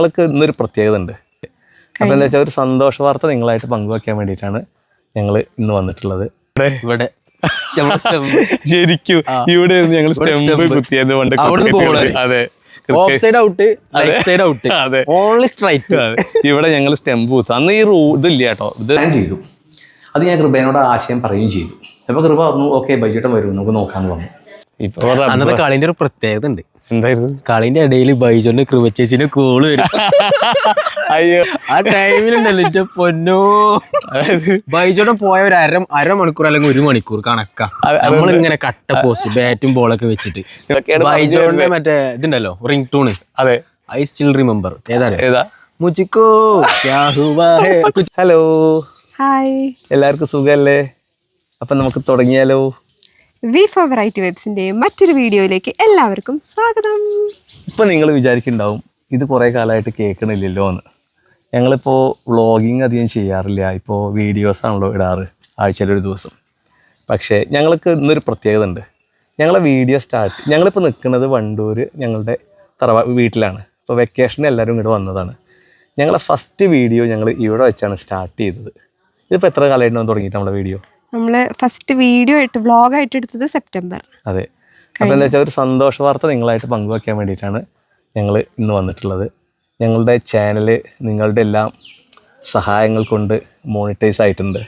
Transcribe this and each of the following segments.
ഞങ്ങൾക്ക് ഇന്നൊരു പ്രത്യേകത ഉണ്ട്. അപ്പോൾ എന്താ വെച്ചാൽ ഒരു സന്തോഷ വാർത്ത നിങ്ങളായിട്ട് പങ്കുവയ്ക്കാൻ വേണ്ടിയിട്ടാണ് ഞങ്ങൾ ഇന്ന് വന്നിട്ടുള്ളത്. ഇവിടെ ശരിക്കും ഇവിടെ ഞങ്ങൾ സ്റ്റെമ്പ് കുത്തിയത് കൊണ്ട് ഇവിടെ ഞങ്ങൾ സ്റ്റെമ്പ് കുത്തും. അന്ന് ഈ ഇതില്ല കേട്ടോ, ഇത് ഞാൻ ചെയ്തു. അത് ഞാൻ കൃപേനോട് ആശയം പറയുകയും ചെയ്തു. അപ്പോൾ കൃപ പറഞ്ഞു ഓക്കെ ബൈജേട്ടൻ വരും നമുക്ക് നോക്കാന്ന് പറഞ്ഞു. ഇപ്പൊ അന്നത്തെ കളിന്റെ ഒരു പ്രത്യേകത ഉണ്ട്. എന്തായിരുന്നു? കളിന്റെ ഇടയിൽ ബൈജോന്റെ കൃപച്ചേച്ചിന്റെ കോള് വരും. അയ്യോ ആ ടൈമിലുണ്ടല്ലോ എന്റെ പൊന്നോ, ബൈജോടെ പോയ ഒരു അരമണിക്കൂർ അല്ലെങ്കിൽ 1 മണിക്കൂർ കണക്കാ. നമ്മളിങ്ങനെ കട്ട പോസ്റ്റ് ബാറ്റും ബോളൊക്കെ വെച്ചിട്ട് ബൈജോന്റെ മറ്റേ ഇതുണ്ടല്ലോ റിംഗ് ടൂണ്. അതെ, ഐ സ്റ്റിൽ റിമെമ്പർ. ഏതാ? മുജിക്കോ ക്യാ ഹുവാ ഹേ. ഹലോ, ഹായ്, എല്ലാവർക്കും സുഖല്ലേ? അപ്പം നമുക്ക് തുടങ്ങിയാലോ? വി ഫോർ വെറൈറ്റി വെബ്സിന്റെ മറ്റൊരു വീഡിയോയിലേക്ക് എല്ലാവർക്കും സ്വാഗതം. ഇപ്പം നിങ്ങൾ വിചാരിക്കുന്നുണ്ടാവും ഇത് കുറേ കാലമായിട്ട് കേൾക്കണില്ലല്ലോ എന്ന്. ഞങ്ങളിപ്പോൾ വ്ളോഗിങ് അധികം ചെയ്യാറില്ല, ഇപ്പോൾ വീഡിയോസാണല്ലോ ഇടാറ് ആഴ്ചയിലൊരു ദിവസം. പക്ഷേ ഞങ്ങൾക്ക് ഇന്നൊരു പ്രത്യേകത ഉണ്ട്. ഞങ്ങളെ വീഡിയോ ഞങ്ങളിപ്പോൾ നിൽക്കുന്നത് വണ്ടൂർ ഞങ്ങളുടെ വീട്ടിലാണ്. ഇപ്പോൾ വെക്കേഷന് എല്ലാവരും ഇങ്ങോട്ട് വന്നതാണ്. ഞങ്ങളെ ഫസ്റ്റ് വീഡിയോ ഞങ്ങൾ ഇവിടെ വെച്ചാണ് സ്റ്റാർട്ട് ചെയ്തത്. ഇതിപ്പോൾ എത്ര കാലമായിട്ടാണ് തുടങ്ങിയിട്ട് നമ്മുടെ വീഡിയോ? നമ്മൾ ഫസ്റ്റ് വീഡിയോ ആയിട്ട് വ്ളോഗായിട്ട് എടുത്തത് സെപ്റ്റംബർ. അതെ. അപ്പോൾ എന്താ വെച്ചാൽ ഒരു സന്തോഷ വാർത്ത നിങ്ങളായിട്ട് പങ്കുവയ്ക്കാൻ വേണ്ടിയിട്ടാണ് ഞങ്ങൾ ഇന്ന് വന്നിട്ടുള്ളത്. ഞങ്ങളുടെ ചാനൽ നിങ്ങളുടെ എല്ലാം സഹായങ്ങൾ കൊണ്ട് മോണിറ്റൈസ് ആയിട്ടുണ്ട്.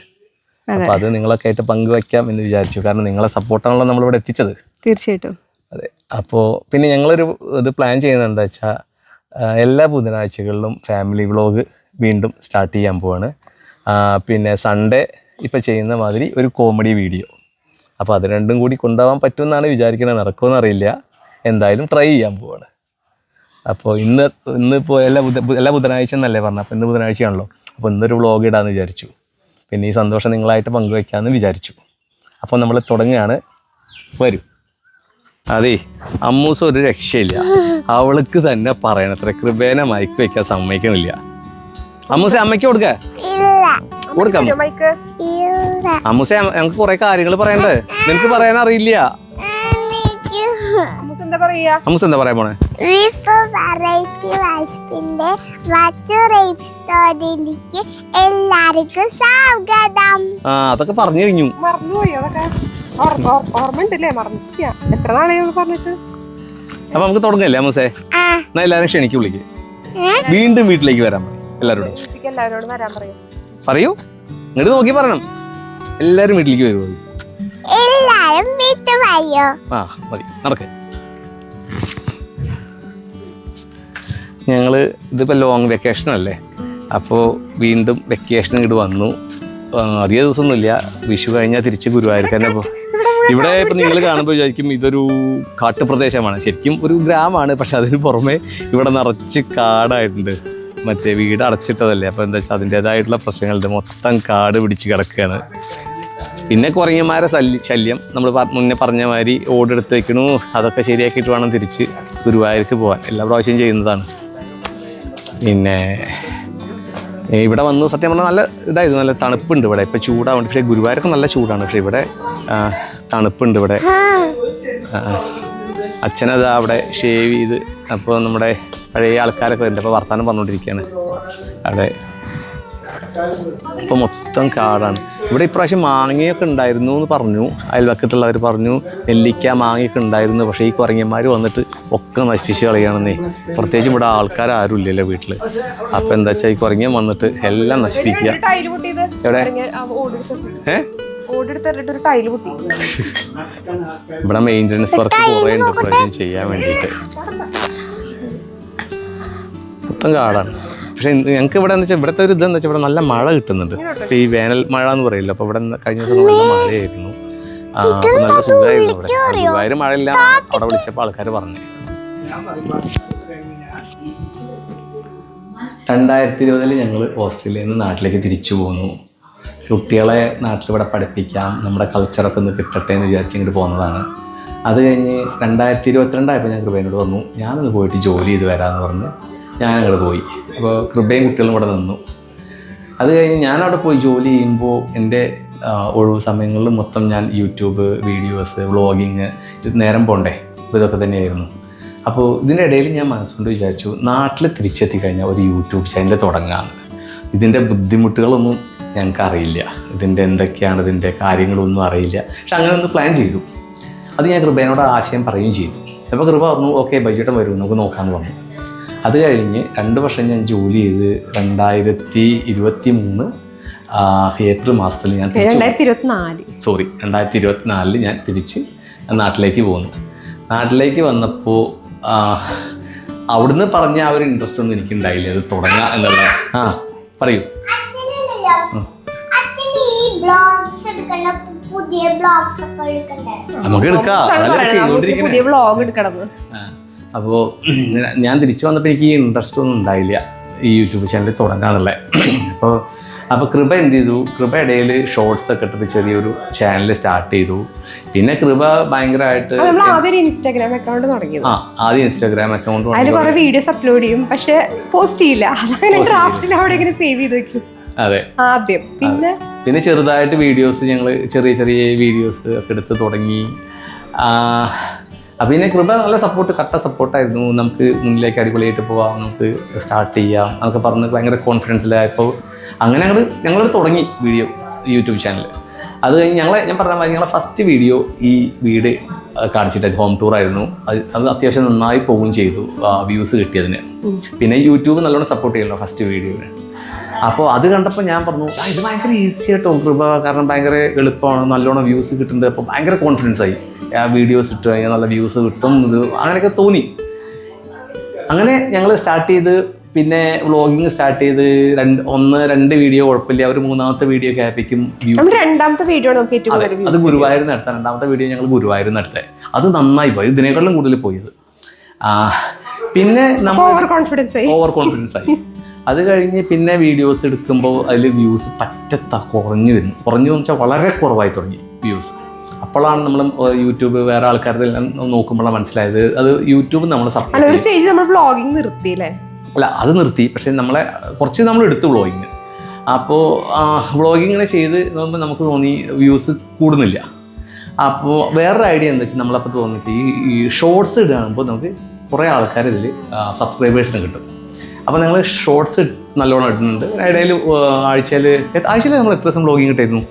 അപ്പോൾ അത് നിങ്ങളൊക്കെ ആയിട്ട് പങ്കുവയ്ക്കാം എന്ന് വിചാരിച്ചു. കാരണം നിങ്ങളെ സപ്പോർട്ടാണല്ലോ നമ്മളിവിടെ എത്തിച്ചത്. തീർച്ചയായിട്ടും. അതെ. അപ്പോൾ പിന്നെ ഞങ്ങളൊരു ഇത് പ്ലാൻ ചെയ്യുന്നത് എന്താ വെച്ചാൽ എല്ലാ ബുധനാഴ്ചകളിലും ഫാമിലി വ്ളോഗ് വീണ്ടും സ്റ്റാർട്ട് ചെയ്യാൻ പോവാണ്. പിന്നെ സൺഡേ ഇപ്പം ചെയ്യുന്ന മാതിരി ഒരു കോമഡി വീഡിയോ. അപ്പോൾ അത് രണ്ടും കൂടി കൊണ്ടുപോകാൻ വിചാരിക്കുന്നത്. നടക്കുമെന്ന് അറിയില്ല, എന്തായാലും ട്രൈ ചെയ്യാൻ പോവാണ്. അപ്പോൾ ഇന്നിപ്പോൾ എല്ലാ ബുധനാഴ്ച എന്നല്ലേ പറഞ്ഞത്. അപ്പോൾ ഇന്ന് ബുധനാഴ്ചയാണല്ലോ, അപ്പോൾ ഇന്നൊരു വ്ളോഗ് ഇടാമെന്ന് വിചാരിച്ചു. പിന്നെ ഈ സന്തോഷം നിങ്ങളായിട്ട് പങ്കുവയ്ക്കാമെന്ന് വിചാരിച്ചു. അപ്പോൾ നമ്മൾ തുടങ്ങുകയാണ്. വരൂ. അതേ, അമ്മൂസ് ഒരു രക്ഷയില്ല. അവൾക്ക് തന്നെ പറയണത്ര കൃപേനെ മയക്ക് വയ്ക്കാൻ സമ്മതിക്കണില്ല. അമ്മൂസെ അമ്മയ്ക്ക് കൊടുക്കാം. അമ്മൂസെ ഞങ്ങൾക്ക് കുറെ കാര്യങ്ങൾ പറയണ്ടേ, നിനക്ക് പറയാൻ അറിയില്ല. അമ്മൂസ് എന്താ പറയാൻ പോണേ? എല്ലാവർക്കും സ്വാഗതം. അതൊക്കെ പറഞ്ഞു കഴിഞ്ഞു. അപ്പൊ നമുക്ക് തുടങ്ങല്ലേ അമ്മൂസേ? എന്നാ എല്ലാരും ക്ഷണിക്ക് വിളിക്ക്. വീണ്ടും വീട്ടിലേക്ക് വരാൻ പറയും എല്ലാവരോടും. പറയൂ, ഇങ്ങോട്ട് നോക്കി പറയണം. എല്ലാരും വീട്ടിലേക്ക് വരുമോ? എല്ലാരും വീട്ടിൽ വരോ? ആ മതി, നടക്ക്. ഞങ്ങള് ഇതിപ്പോ ലോങ് വെക്കേഷൻ അല്ലേ, അപ്പോൾ വീണ്ടും വെക്കേഷൻ ഇങ്ങോട്ട് വന്നു. അധിക ദിവസമൊന്നുമില്ല. വിഷു കഴിഞ്ഞാൽ തിരിച്ച് ഗുരുവായൂർക്ക് തന്നെ പോകും. ഇവിടെ ഇപ്പം നിങ്ങൾ കാണുമ്പോൾ വിചാരിക്കും ഇതൊരു കാട്ടുപ്രദേശമാണ്. ശരിക്കും ഒരു ഗ്രാമമാണ്. പക്ഷെ അതിന് പുറമെ ഇവിടെ നിറച്ച് കാടായിട്ടുണ്ട്. മറ്റേ വീട് അടച്ചിട്ടതല്ലേ, അപ്പോൾ എന്താ വെച്ചാൽ അതിൻ്റേതായിട്ടുള്ള പ്രശ്നങ്ങളുണ്ട്. മൊത്തം കാട് പിടിച്ച് കിടക്കുകയാണ്. പിന്നെ കുരങ്ങന്മാരെ ശല്യം. നമ്മൾ മുന്നേ പറഞ്ഞ മാതിരി ഓടെടുത്ത് വെക്കണു. അതൊക്കെ ശരിയാക്കിയിട്ട് വേണം തിരിച്ച് ഗുരുവായൂർക്ക് പോകാൻ. എല്ലാ പ്രാവശ്യം ചെയ്യുന്നതാണ്. പിന്നെ ഇവിടെ വന്ന് സത്യം പറഞ്ഞാൽ നല്ല ഇതായിരുന്നു. നല്ല തണുപ്പുണ്ട് ഇവിടെ. ഇപ്പം ചൂടാവുണ്ട്. പക്ഷേ ഗുരുവായൂരൊക്കെ നല്ല ചൂടാണ്. പക്ഷേ ഇവിടെ തണുപ്പുണ്ട് ഇവിടെ. അച്ഛനത് അവിടെ ഷേവ് ചെയ്ത്, അപ്പോൾ നമ്മുടെ പഴയ ആൾക്കാരൊക്കെ വരുന്നുണ്ട്. അപ്പോൾ വർത്താനം പറഞ്ഞുകൊണ്ടിരിക്കുകയാണ് അവിടെ. ഇപ്പോൾ മൊത്തം കാടാണ്. ഇവിടെ ഇപ്രാവശ്യം മാങ്ങയൊക്കെ ഉണ്ടായിരുന്നു എന്ന് പറഞ്ഞു. അയൽവക്കത്തുള്ളവർ പറഞ്ഞു നെല്ലിക്ക മാങ്ങയൊക്കെ ഉണ്ടായിരുന്നു. പക്ഷേ ഈ കുരങ്ങന്മാർ വന്നിട്ട് ഒക്കെ നശിപ്പിച്ച് കളയുകയാണെന്നേ. പ്രത്യേകിച്ചും ഇവിടെ ആൾക്കാരും ഇല്ലല്ലോ വീട്ടിൽ. അപ്പോൾ എന്താ വെച്ചാൽ ഈ കുരങ്ങൻ വന്നിട്ട് എല്ലാം നശിപ്പിക്കുക. എവിടെ? ഇവിടെ മെയിൻ്റനൻസ് വർക്ക് കുറേ ഉണ്ട് ഇപ്രാവശ്യം ചെയ്യാൻ വേണ്ടിയിട്ട്. മൊത്തം കാടാണ്. പക്ഷെ ഞങ്ങൾക്ക് ഇവിടെ എന്ന് വെച്ചാൽ ഇവിടുത്തെ ഒരു ഇതെന്ന് വെച്ചാൽ ഇവിടെ നല്ല മഴ കിട്ടുന്നുണ്ട്. ഇപ്പോൾ ഈ വേനൽ മഴ എന്ന് പറയില്ല. അപ്പോൾ ഇവിടെ കഴിഞ്ഞ ദിവസം നല്ല മഴയായിരുന്നു. അപ്പോൾ നല്ല സുഖമായിരുന്നു ഇവിടെ. ഗുരുവായൂർ മഴയില്ല അവിടെ വിളിച്ചപ്പോൾ ആൾക്കാർ പറഞ്ഞു. 2020 ഞങ്ങൾ ഓസ്ട്രേലിയയിൽ നിന്ന് നാട്ടിലേക്ക് തിരിച്ചു പോന്നു. കുട്ടികളെ നാട്ടിലിവിടെ പഠിപ്പിക്കാം, നമ്മുടെ കൾച്ചറൊക്കെ ഒന്ന് കിട്ടട്ടെ എന്ന് വിചാരിച്ച് ഇങ്ങോട്ട് പോകുന്നതാണ്. അത് കഴിഞ്ഞ് 2022 ആയപ്പോൾ ഞാൻ കൃപേനോട് പറഞ്ഞു ഞാനൊന്ന് പോയിട്ട് ജോലി ചെയ്ത് വരാമെന്ന് പറഞ്ഞ് ഞാൻ അങ്ങോട്ട് പോയി. അപ്പോൾ കൃപയും കുട്ടികളും ഇവിടെ നിന്നു. അത് കഴിഞ്ഞ് ഞാനവിടെ പോയി ജോലി ചെയ്യുമ്പോൾ എൻ്റെ ഒഴിവ് സമയങ്ങളിൽ മൊത്തം ഞാൻ യൂട്യൂബ് വീഡിയോസ് വ്ളോഗിങ് ഇത് നേരം പോണ്ടേ, അപ്പോൾ ഇതൊക്കെ തന്നെയായിരുന്നു. അപ്പോൾ ഇതിൻ്റെ ഇടയിൽ ഞാൻ മനസ്സുകൊണ്ട് വിചാരിച്ചു നാട്ടിൽ തിരിച്ചെത്തി കഴിഞ്ഞാൽ ഒരു യൂട്യൂബ് ചാനൽ തുടങ്ങാമെന്ന്. ഇതിൻ്റെ ബുദ്ധിമുട്ടുകളൊന്നും ഞങ്ങൾക്ക് അറിയില്ല, ഇതിൻ്റെ എന്തൊക്കെയാണ് ഇതിൻ്റെ കാര്യങ്ങളൊന്നും അറിയില്ല. പക്ഷെ അങ്ങനെ ഒന്ന് പ്ലാൻ ചെയ്തു. അത് ഞാൻ കൃപേനോട് ആശയം പറയുകയും ചെയ്തു. അപ്പോൾ കൃപ പറഞ്ഞു ഓക്കെ ബൈജേട്ടൻ വരും നമുക്ക് നോക്കാമെന്ന് പറഞ്ഞു. അത് കഴിഞ്ഞ് 2 വർഷം ഞാൻ ജോലി ചെയ്ത് 2023 ഏപ്രിൽ മാസത്തിൽ ഞാൻ 2024 ഞാൻ തിരിച്ച് നാട്ടിലേക്ക് പോന്നു. നാട്ടിലേക്ക് വന്നപ്പോൾ അവിടുന്ന് പറഞ്ഞ ആ ഒരു ഇൻട്രസ്റ്റ് ഒന്നും എനിക്കുണ്ടായില്ല അത് തുടങ്ങാം എന്നുള്ള. പറയൂ. നമുക്ക് എടുക്കാം. അപ്പോൾ ഞാൻ തിരിച്ചു വന്നപ്പോൾ എനിക്ക് ഈ ഇൻട്രസ്റ്റ് ഒന്നും ഉണ്ടായില്ല ഈ യൂട്യൂബ് ചാനൽ തുടങ്ങാന്നുള്ളത്. അപ്പോൾ കൃപ എന്ത് ചെയ്തു, കൃപ ഇടയിൽ ഷോർട്സ് ഒക്കെ ഇട്ടിട്ട് ചെറിയൊരു ചാനൽ സ്റ്റാർട്ട് ചെയ്തു. പിന്നെ കൃപ ഭയങ്കരമായിട്ട് ആദ്യം ഇൻസ്റ്റാഗ്രാം അക്കൗണ്ട് തുടങ്ങിയത്. ആദ്യം ഇൻസ്റ്റാഗ്രാം അക്കൗണ്ട് അതിൽ കുറെ വീഡിയോസ് അപ്ലോഡ് ചെയ്യും, പക്ഷെ പോസ്റ്റ് ചെയ്യില്ല. അതങ്ങനെ ഡ്രാഫ്റ്റിൽ അവിടെ ഇങ്ങനെ സേവ് ചെയ്ത് വെക്കും. അതെ, ആദ്യം. പിന്നെ ചെറുതായിട്ട് വീഡിയോസ് ഞങ്ങൾ ചെറിയ വീഡിയോസ് ഒക്കെ എടുത്ത് തുടങ്ങി. അപ്പം പിന്നെ കൃപ നല്ല കട്ട സപ്പോർട്ടായിരുന്നു. നമുക്ക് മുന്നിലേക്ക് അടിപൊളിയായിട്ട് പോവാം, നമുക്ക് സ്റ്റാർട്ട് ചെയ്യാം എന്നൊക്കെ പറഞ്ഞ് ഭയങ്കര കോൺഫിഡൻസിലായപ്പോൾ അങ്ങനെ ഞങ്ങൾ തുടങ്ങി യൂട്യൂബ് ചാനൽ. അത് കഴിഞ്ഞ് ഞാൻ പറഞ്ഞ മാതിരി ഞങ്ങളെ ഫസ്റ്റ് വീഡിയോ ഈ വീട് കാണിച്ചിട്ട് ഹോം ടൂറായിരുന്നു. അത് അത്യാവശ്യം നന്നായി പോവുകയും ചെയ്തു, വ്യൂസ് കിട്ടിയതിന്. പിന്നെ യൂട്യൂബ് നല്ലോണം സപ്പോർട്ട് ചെയ്യണല്ലോ ഫസ്റ്റ് വീഡിയോന്. അപ്പോൾ അത് കണ്ടപ്പോൾ ഞാൻ പറഞ്ഞു ഇത് ഭയങ്കര ഈസി ആയിട്ടോ കൃപ, കാരണം ഭയങ്കര എളുപ്പമാണ്, നല്ലോണം വ്യൂസ് കിട്ടുന്നുണ്ട്. അപ്പോൾ ഭയങ്കര കോൺഫിഡൻസ് ആയി, ആ വീഡിയോസ് ഇട്ട് കഴിഞ്ഞാൽ നല്ല വ്യൂസ് കിട്ടും, ഇത് അങ്ങനെയൊക്കെ തോന്നി. അങ്ങനെ ഞങ്ങൾ സ്റ്റാർട്ട് ചെയ്ത് പിന്നെ വ്ളോഗിങ് സ്റ്റാർട്ട് ചെയ്ത് 1-2 വീഡിയോ കുഴപ്പമില്ല. ഒരു 3ാമത്തെ വീഡിയോ ഒക്കെ ആയപ്പോഴേക്കും രണ്ടാമത്തെ വീഡിയോ അത് ഗുരുവായൂരിൽ നടത്താൻ. 2ാമത്തെ വീഡിയോ ഞങ്ങൾ ഗുരുവായൂരിൽ നടത്താൻ. അത് നന്നായി പോയി, ഇതിനേക്കാളും കൂടുതൽ പോയത്. പിന്നെ നമ്മൾ ഓവർ കോൺഫിഡൻസ് ആയി. അത് കഴിഞ്ഞ് പിന്നെ വീഡിയോസ് എടുക്കുമ്പോൾ അതിൽ വ്യൂസ് കുറഞ്ഞു വെച്ചാൽ വളരെ കുറവായി തുടങ്ങി വ്യൂസ്. അപ്പോഴാണ് നമ്മൾ യൂട്യൂബ് വേറെ ആൾക്കാരുടെ എല്ലാം നോക്കുമ്പോഴാണ് മനസ്സിലായത് അത് യൂട്യൂബ് നമ്മൾ അല്ല അത് നിർത്തി. പക്ഷെ കുറച്ച് നമ്മൾ എടുത്തു വ്ളോഗിങ്. അപ്പോൾ വ്ളോഗിങ് ഇങ്ങനെ ചെയ്ത് നോക്കുമ്പോൾ നമുക്ക് തോന്നി വ്യൂസ് കൂടുന്നില്ല. അപ്പോൾ വേറൊരു ഐഡിയ എന്താ വെച്ചാൽ നമ്മളപ്പോൾ തോന്നിച്ച് ഈ ഷോർട്സ് ഇടുമ്പോൾ നമുക്ക് കുറേ ആൾക്കാർ ഇതിൽ സബ്സ്ക്രൈബേഴ്സിന് കിട്ടും. അപ്പോൾ ഞങ്ങൾ ഷോർട്സ് നല്ലോണം ഇടുന്നുണ്ട്. ഇടയിൽ ആഴ്ചയിൽ നമ്മൾ എത്ര ദിവസം വ്ളോഗിങ് ഇട്ടായിരുന്നു?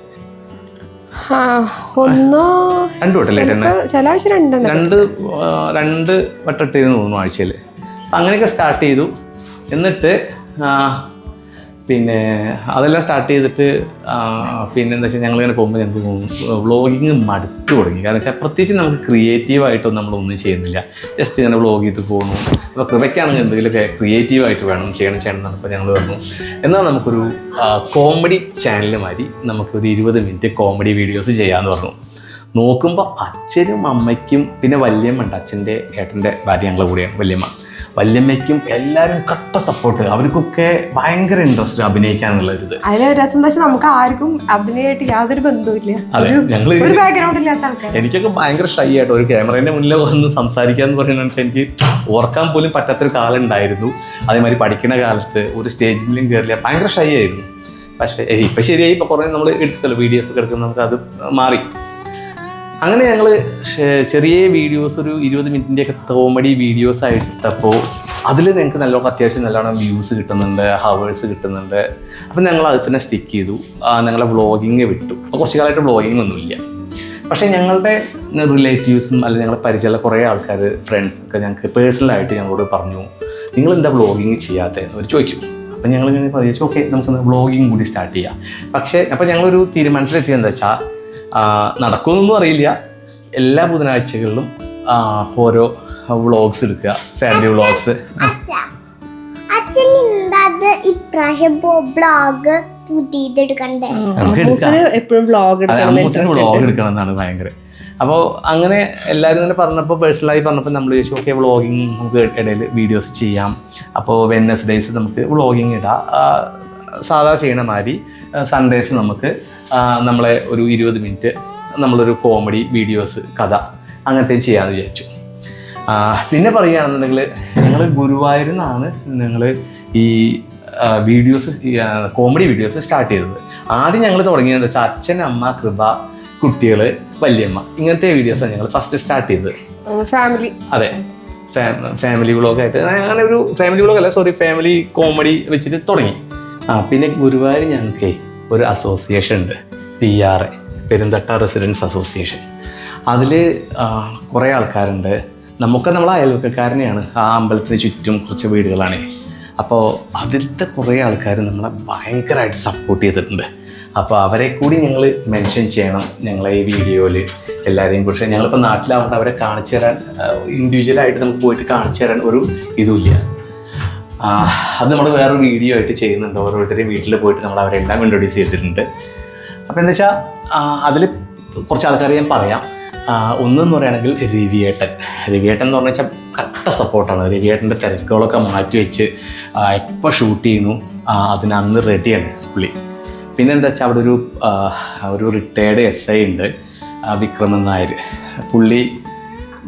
2 വട്ടം ഇട്ടിരുന്നു തോന്നുന്നു ആഴ്ചയിൽ. അങ്ങനെയൊക്കെ സ്റ്റാർട്ട് ചെയ്തു. എന്നിട്ട് പിന്നെ അതെല്ലാം സ്റ്റാർട്ട് ചെയ്തിട്ട് പിന്നെ എന്താ വെച്ചാൽ ഞങ്ങളിങ്ങനെ പോകുമ്പോൾ ഞങ്ങൾക്ക് വ്ളോഗിങ് മടുത്തു തുടങ്ങി. കാരണം വെച്ചാൽ പ്രത്യേകിച്ച് നമുക്ക് ക്രിയേറ്റീവായിട്ടൊന്നും നമ്മളൊന്നും ചെയ്യുന്നില്ല, ജസ്റ്റ് ഇങ്ങനെ വ്ളോഗ് ചെയ്ത് പോകുന്നു. അപ്പോൾ കൃപയ്ക്കാണെങ്കിൽ എന്തെങ്കിലുമൊക്കെ ക്രിയേറ്റീവായിട്ട് ചെയ്യണം എന്നപ്പോൾ ഞങ്ങൾ പറഞ്ഞു എന്നാൽ നമുക്കൊരു കോമഡി ചാനൽ മാതിരി നമുക്കൊരു 20 മിനിറ്റ് കോമഡി വീഡിയോസ് ചെയ്യാമെന്ന് പറഞ്ഞു. നോക്കുമ്പോൾ അച്ഛനും അമ്മയ്ക്കും പിന്നെ വല്യമ്മ, അച്ഛൻ്റെ ഏട്ടൻ്റെ ഭാര്യ ഞങ്ങളുടെ കൂടെയാണ് വല്യമ്മയ്ക്കും എല്ലാവരും കട്ട സപ്പോർട്ട്. അവർക്കൊക്കെ ഭയങ്കര ഇൻട്രസ്റ്റ് അഭിനയിക്കാനുള്ളൊരിത്. നമുക്ക് ആർക്കും അഭിനയമായിട്ട് യാതൊരു ബന്ധവുമില്ല. എനിക്കൊക്കെ ഭയങ്കര ഷൈ ആയിട്ട് ഒരു ക്യാമറേൻ്റെ മുന്നിൽ വന്ന് സംസാരിക്കാന്ന് പറയുന്നത് എനിക്ക് ഓർക്കാൻ പോലും പറ്റാത്തൊരു കാലം ഉണ്ടായിരുന്നു. അതേമാതിരി പഠിക്കുന്ന കാലത്ത് ഒരു സ്റ്റേജ് മുന്നിലും കയറില്ല, ഭയങ്കര ഷൈ ആയിരുന്നു. പക്ഷേ ഇപ്പം ശരിയായി, ഇപ്പോൾ കുറേ നമ്മൾ എടുത്തല്ലോ വീഡിയോസ് ഒക്കെ എടുക്കുമ്പോൾ നമുക്കത് മാറി. അങ്ങനെ ഞങ്ങൾ ചെറിയ വീഡിയോസ് ഒരു 20 മിനിറ്റിൻ്റെയൊക്കെ കോമഡി വീഡിയോസ് ആയിട്ടപ്പോൾ അതിൽ ഞങ്ങൾക്ക് അത്യാവശ്യം നല്ലോണം വ്യൂസ് കിട്ടുന്നുണ്ട്, ഹവേഴ്സ് കിട്ടുന്നുണ്ട്. അപ്പം ഞങ്ങൾ അത് തന്നെ സ്റ്റിക്ക് ചെയ്തു. ഞങ്ങളെ വ്ളോഗിങ് വിട്ടു. അപ്പോൾ കുറച്ച് കാലമായിട്ട് വ്ളോഗിങ് ഒന്നുമില്ല. പക്ഷേ ഞങ്ങളുടെ റിലേറ്റീവ്സും അല്ലെങ്കിൽ ഞങ്ങളെ പരിചയമുള്ള കുറേ ആൾക്കാർ ഫ്രണ്ട്സ് ഒക്കെ ഞങ്ങൾക്ക് പേഴ്സണലായിട്ട് ഞങ്ങളോട് പറഞ്ഞു നിങ്ങളെന്താ വ്ളോഗിങ് ചെയ്യാത്തതെന്ന് അവർ ചോദിച്ചു. അപ്പം ഞങ്ങളിങ്ങനെ ചോദിച്ചു ഓക്കെ നമുക്കൊന്ന് വ്ളോഗിങ് കൂടി സ്റ്റാർട്ട് ചെയ്യാം. പക്ഷേ അപ്പോൾ ഞങ്ങളൊരു തീരുമാനത്തിലെത്തിയത് എന്താ വെച്ചാൽ നടക്കുമെന്നൊന്നും അറിയില്ല, എല്ലാ ബുധനാഴ്ചകളിലും ഓരോ വ്ളോഗ്സ് എടുക്കുക, ഫാമിലി വ്ളോഗ്സ്. വ്ളോഗ് എടുക്കണം എന്നാണ് ഭയങ്കര. അപ്പോൾ അങ്ങനെ എല്ലാവരും ഇങ്ങനെ പറഞ്ഞപ്പോൾ പേഴ്സണലായി പറഞ്ഞപ്പോൾ നമ്മൾ ചോദിച്ചു ഓക്കെ വ്ളോഗിങ് നമുക്ക് ഇടയിൽ വീഡിയോസ് ചെയ്യാം. അപ്പോൾ വെഡ്നെസ്ഡേയ്സ് നമുക്ക് വ്ളോഗിങ് ഇടാം, സാധാ ചെയ്യണ മാതിരി. സൺഡേസ് നമുക്ക് നമ്മളെ ഒരു 20 മിനിറ്റ് നമ്മളൊരു കോമഡി വീഡിയോസ് കഥ അങ്ങനത്തെ ചെയ്യാമെന്ന് വിചാരിച്ചു. പിന്നെ പറയുകയാണെന്നുണ്ടെങ്കിൽ ഞങ്ങൾ ഗുരുവായൂരിൽ നിന്നാണ് ഞങ്ങൾ ഈ വീഡിയോസ് കോമഡി വീഡിയോസ് സ്റ്റാർട്ട് ചെയ്തത്. ആദ്യം ഞങ്ങൾ തുടങ്ങിയതെന്ന് വെച്ചാൽ അച്ഛൻ, അമ്മ, കൃപ, കുട്ടികൾ, വല്യമ്മ ഇങ്ങനത്തെ വീഡിയോസാണ് ഞങ്ങൾ ഫസ്റ്റ് സ്റ്റാർട്ട് ചെയ്തത്. ഫാമിലി. അതെ, ഫാമിലി വ്ളോഗായിട്ട് അങ്ങനെ ഒരു ഫാമിലി വ്ളോഗ് അല്ല സോറി ഫാമിലി കോമഡി വെച്ചിട്ട് തുടങ്ങി. പിന്നെ ഗുരുവായൂർ ഞങ്ങൾക്ക് ഒരു അസോസിയേഷൻ ഉണ്ട്, PR പെരുന്തട്ട റെസിഡൻസ് അസോസിയേഷൻ. അതിൽ കുറേ ആൾക്കാരുണ്ട്. നമ്മളെ അയൽവക്കക്കാരനെയാണ്. ആ അമ്പലത്തിന് ചുറ്റും കുറച്ച് വീടുകളാണ്. അപ്പോൾ അതിലത്തെ കുറേ ആൾക്കാർ നമ്മളെ ഭയങ്കരമായിട്ട് സപ്പോർട്ട് ചെയ്തിട്ടുണ്ട്. അപ്പോൾ അവരെ കൂടി ഞങ്ങൾ മെൻഷൻ ചെയ്യണം ഞങ്ങളെ ഈ വീഡിയോയിൽ എല്ലാവരെയും കുറിച്ച്. ഞങ്ങളിപ്പോൾ നാട്ടിലാവുകൊണ്ട് അവരെ കാണിച്ചു തരാൻ ഇൻഡിവിജ്വലായിട്ട് നമുക്ക് പോയിട്ട് കാണിച്ചു തരാൻ ഒരു ഇതുമില്ല. അത് നമ്മൾ വേറൊരു വീഡിയോ ആയിട്ട് ചെയ്യുന്നുണ്ട്. ഓരോരുത്തരെയും വീട്ടിൽ പോയിട്ട് നമ്മൾ അവരെല്ലാം ഇൻട്രൊഡ്യൂസ് ചെയ്തിട്ടുണ്ട്. അപ്പോൾ എന്താ വെച്ചാൽ അതിൽ കുറച്ച് ആൾക്കാരെ ഞാൻ പറയാം. ഒന്നെന്ന് പറയുകയാണെങ്കിൽ രവിയേട്ടൻ എന്ന് പറഞ്ഞാൽ കട്ട സപ്പോർട്ടാണ്. രവിയേട്ടൻ്റെ തിരക്കുകളൊക്കെ മാറ്റി വെച്ച് എപ്പോൾ ഷൂട്ട് ചെയ്യുന്നു അതിനന്ന് റെഡിയാണ് പുള്ളി. പിന്നെ എന്താ വെച്ചാൽ അവിടെ ഒരു റിട്ടയർഡ് SI ഉണ്ട്, വിക്രമൻ നായർ. പുള്ളി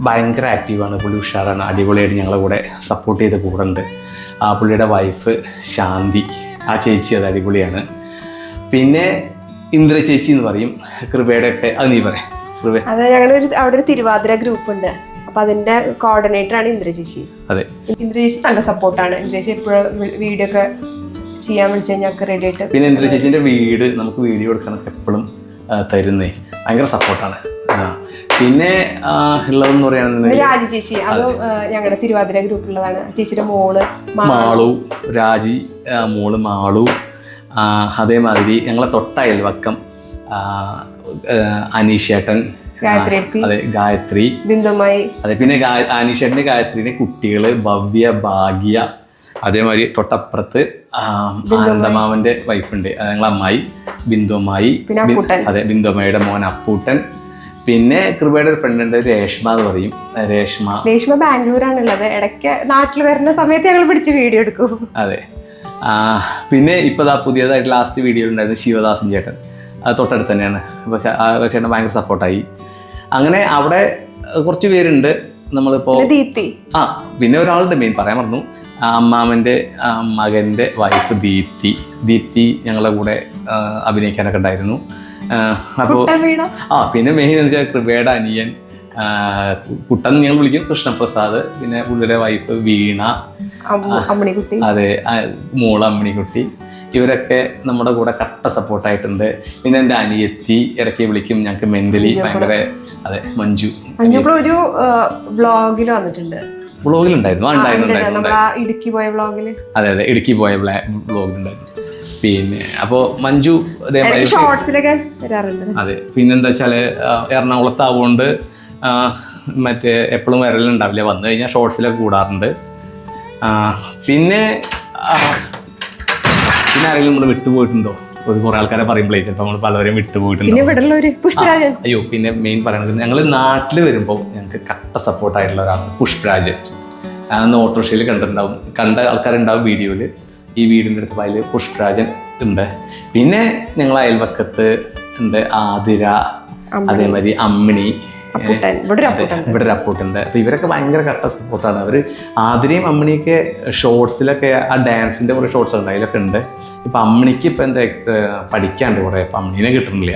ഭയങ്കര ആക്റ്റീവാണ്, പുള്ളി ഉഷാറാണ്, അടിപൊളിയായിട്ട് ഞങ്ങളെ കൂടെ സപ്പോർട്ട് ചെയ്ത് കൂടുന്നുണ്ട്. പുള്ളിയുടെ വൈഫ് ശാന്തി, ആ ചേച്ചി അത് അടിപൊളിയാണ്. പിന്നെ ഇന്ദ്ര ചേച്ചി എന്ന് പറയും, കൃപയുടെ ഒക്കെ. അത് നീ പറയാം കൃപ. അത് ഞങ്ങളൊരു അവിടെ ഒരു തിരുവാതിര ഗ്രൂപ്പ് ഉണ്ട്, അപ്പൊ അതിന്റെ കോർഡിനേറ്റർ ആണ് ഇന്ദ്ര ചേച്ചി. അതെ, ഇന്ദ്ര ചേച്ചി നല്ല സപ്പോർട്ടാണ്. ഇന്ദ്ര ചേച്ചി എപ്പോഴും വീഡിയോ ഒക്കെ ചെയ്യാൻ വിളിച്ചു കഴിഞ്ഞാൽ റെഡി ആയിട്ട്. പിന്നെ ഇന്ദ്ര ചേച്ചിന്റെ വീട് നമുക്ക് വീഡിയോ എടുക്കാനൊക്കെ എപ്പോഴും തരുന്നേ, ഭയങ്കര സപ്പോർട്ടാണ്. പിന്നെ ഉള്ളതെന്ന് പറയുകയാണെന്നുണ്ടെങ്കിൽ രാജി ചേച്ചി, അതും ഞങ്ങളുടെ തിരുവാതിര ഗ്രൂപ്പിലുള്ളതാണ്. ചേച്ചിയുടെ മോള് മാളു, രാജി മോള് മാളു. അതേമാതിരി ഞങ്ങളെ തൊട്ട അയൽവക്കം അനീഷേട്ടൻ, അതെ ഗായത്രി, ബിന്ദുമായി. അതെ പിന്നെ അനീഷേട്ടൻ്റെ ഗായത്രിയുടെ കുട്ടികള് ഭവ്യ, ഭാഗ്യ. അതേമാതിരി തൊട്ടപ്പുറത്ത് ആനന്ദമാവന്റെ വൈഫുണ്ട്, ഞങ്ങളെ അമ്മായി ബിന്ദുമായി. അതെ, ബിന്ദുമ്മയുടെ മോൻ അപ്പൂട്ടൻ. പിന്നെ കൃപയുടെ ഒരു ഫ്രണ്ട് ഉണ്ട്, രേഷ്മ എന്ന് പറയും. രേഷ്മ ബാംഗ്ലൂരാണുള്ളത്. ഇടയ്ക്ക് നാട്ടിൽ വരുന്ന സമയത്ത് ഞങ്ങൾ പിടിച്ച് വീഡിയോ എടുക്കും. അതെ. പിന്നെ ഇപ്പോൾ പുതിയതായിട്ട് ലാസ്റ്റ് വീഡിയോ ഉണ്ടായിരുന്നു ശിവദാസൻ ചേട്ടൻ, അത് തൊട്ടടുത്ത് തന്നെയാണ്. പക്ഷെ ആ ചേട്ടൻ ഭയങ്കര സപ്പോർട്ടായി. അങ്ങനെ അവിടെ കുറച്ച് പേരുണ്ട്. നമ്മളിപ്പോൾ പിന്നെ ഒരാളുടെ മെയിൻ പറയാൻ മറന്നു, അമ്മാമൻ്റെ മകൻ്റെ വൈഫ് ദീപ്തി ഞങ്ങളുടെ കൂടെ അഭിനയിക്കാനൊക്കെ ഉണ്ടായിരുന്നു. അപ്പോൾ പിന്നെ മെയിൻ എന്ന് വെച്ചാൽ കൃപയുടെ അനിയൻ കുട്ടൻ ഞങ്ങൾ വിളിക്കും, കൃഷ്ണപ്രസാദ്. പിന്നെ പുള്ളിയുടെ വൈഫ് വീണ, അതെ മോള് അമ്മിണിക്കുട്ടി. ഇവരൊക്കെ നമ്മുടെ കൂടെ കട്ട സപ്പോർട്ടായിട്ടുണ്ട്. പിന്നെ എൻ്റെ അനിയത്തി ഇടയ്ക്ക് വിളിക്കും, ഞങ്ങൾക്ക് മെന്റലി ഭയങ്കര. അതെ, മഞ്ജു ഒരു വ്ളോഗിൽ വന്നിട്ടുണ്ട്. വ്ളോഗിലുണ്ടായിരുന്നു, ഇടുക്കി പോയ വ്ളോഗിൽ. അതെ ഇടുക്കി പോയ വ്ളോഗിലുണ്ടായിരുന്നു. പിന്നെ അപ്പോൾ മഞ്ജു ഷോർട്സിലൊക്കെ വരാറുണ്ട്. അതെ. പിന്നെന്താ വെച്ചാല് എറണാകുളത്താവുകൊണ്ട് മറ്റേ എപ്പോഴും വരലുണ്ടാവില്ല, വന്നു കഴിഞ്ഞാൽ ഷോർട്സിലൊക്കെ കൂടാറുണ്ട്. പിന്നെ ആരെങ്കിലും നമ്മൾ വിട്ടുപോയിട്ടുണ്ടോ? കുറേ ആൾക്കാരെ പറയുമ്പോഴേ ചിലപ്പോൾ നമ്മൾ പലവരെയും വിട്ടുപോയിട്ടുണ്ടോ? അയ്യോ, പിന്നെ മെയിൻ പറയണത് ഞങ്ങൾ നാട്ടിൽ വരുമ്പോൾ ഞങ്ങൾക്ക് കട്ട സപ്പോർട്ടായിട്ടുള്ള ഒരാളാണ് പുഷ്പരാജൻ. അന്ന് ഓട്ടോറിക്ഷയിൽ കണ്ട ആൾക്കാരുണ്ടാവും വീഡിയോയിൽ. ഈ വീടിൻ്റെ അടുത്ത് അതിൽ പുഷ്പരാജൻ ഉണ്ട്. പിന്നെ ഞങ്ങൾ അയൽവക്കത്ത് ഉണ്ട് ആതിര, അതേമാതിരി അമ്മിണി, ഇവിടെ ഒരു അപ്പൂട്ടുണ്ട്. അപ്പോൾ ഇവരൊക്കെ ഭയങ്കര കട്ട സപ്പോർട്ടാണ്. അവർ ആതിരയും അമ്മിണിയൊക്കെ ഷോർട്സിലൊക്കെ ആ ഡാൻസിൻ്റെ കുറേ ഷോർട്സ് ഉണ്ട്, അതിലൊക്കെ ഉണ്ട്. ഇപ്പം അമ്മിണിക്ക് ഇപ്പം എന്താ പഠിക്കാണ്ട് കുറേ, അപ്പം അമ്മിനെ കിട്ടുന്നില്ല.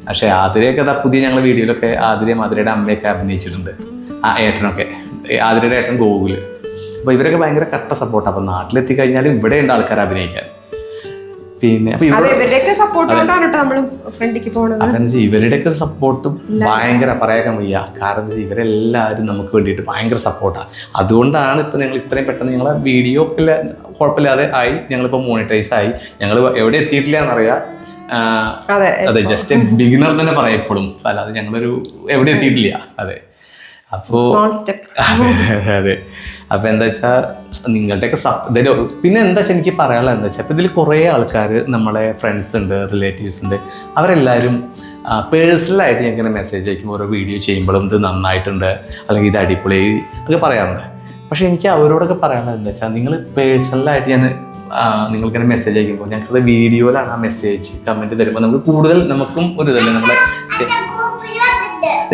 പക്ഷേ ആതിരയൊക്കെ പുതിയ ഞങ്ങൾ വീഡിയോയിലൊക്കെ ആതിരയുടെ അമ്മയൊക്കെ അഭിനയിച്ചിട്ടുണ്ട്. ആ ഏട്ടനൊക്കെ, ആതിരയുടെ ഏട്ടൻ ഗോകുല്. അപ്പോൾ ഇവരൊക്കെ ഭയങ്കര കട്ട സപ്പോർട്ടാണ്. അപ്പം നാട്ടിലെത്തി കഴിഞ്ഞാലും ഇവിടെ ഉണ്ട് ആൾക്കാർ അഭിനയിക്കാൻ. പിന്നെ ഇവരുടെയൊക്കെ സപ്പോർട്ടും ഭയങ്കര പറയാൻ വയ്യ. കാരണം ഇവരെല്ലാവരും നമുക്ക് വേണ്ടിയിട്ട് ഭയങ്കര സപ്പോർട്ടാണ്. അതുകൊണ്ടാണ് ഇപ്പം ഞങ്ങൾ ഇത്രയും പെട്ടെന്ന് ഞങ്ങളെ വീഡിയോ കുഴപ്പമില്ലാതെ ആയി. ഞങ്ങളിപ്പോൾ മോണിറ്റൈസ് ആയി. ഞങ്ങൾ എവിടെ എത്തിയിട്ടില്ല എന്നറിയാം. അതെ, ജസ്റ്റ് ബിഗിനർ തന്നെ പറയാം എപ്പോഴും, അല്ലാതെ ഞങ്ങളൊരു എവിടെ എത്തിയിട്ടില്ല. അതെ. അപ്പോൾ അതെ. അപ്പോൾ എന്താ വെച്ചാൽ നിങ്ങളുടെയൊക്കെ പിന്നെ എന്താ വെച്ചാൽ എനിക്ക് പറയാനുള്ളത് എന്താ വെച്ചാൽ, അപ്പോൾ ഇതിൽ കുറേ ആൾക്കാർ നമ്മളെ ഫ്രണ്ട്സ് ഉണ്ട്, റിലേറ്റീവ്സ് ഉണ്ട്. അവരെല്ലാവരും പേഴ്സണലായിട്ട് ഞങ്ങൾക്ക് മെസ്സേജ് അയക്കും. ഓരോ വീഡിയോ ചെയ്യുമ്പോഴും ഇത് നന്നായിട്ടുണ്ട്, അല്ലെങ്കിൽ ഇത് അടിപൊളി ഒക്കെ പറയാറുണ്ട്. പക്ഷേ എനിക്ക് അവരോടൊക്കെ പറയാനുള്ളത് എന്താ വെച്ചാൽ, നിങ്ങൾ പേഴ്സണലായിട്ട് നിങ്ങൾക്കിങ്ങനെ മെസ്സേജ് അയക്കുമ്പോൾ ഞങ്ങൾക്കത് വീഡിയോയിലാണ് ആ മെസ്സേജ് കമൻറ്റ് തരുമ്പോൾ നമുക്ക് കൂടുതൽ നമുക്കും ഒരു ഇതല്ലേ. നമ്മളെ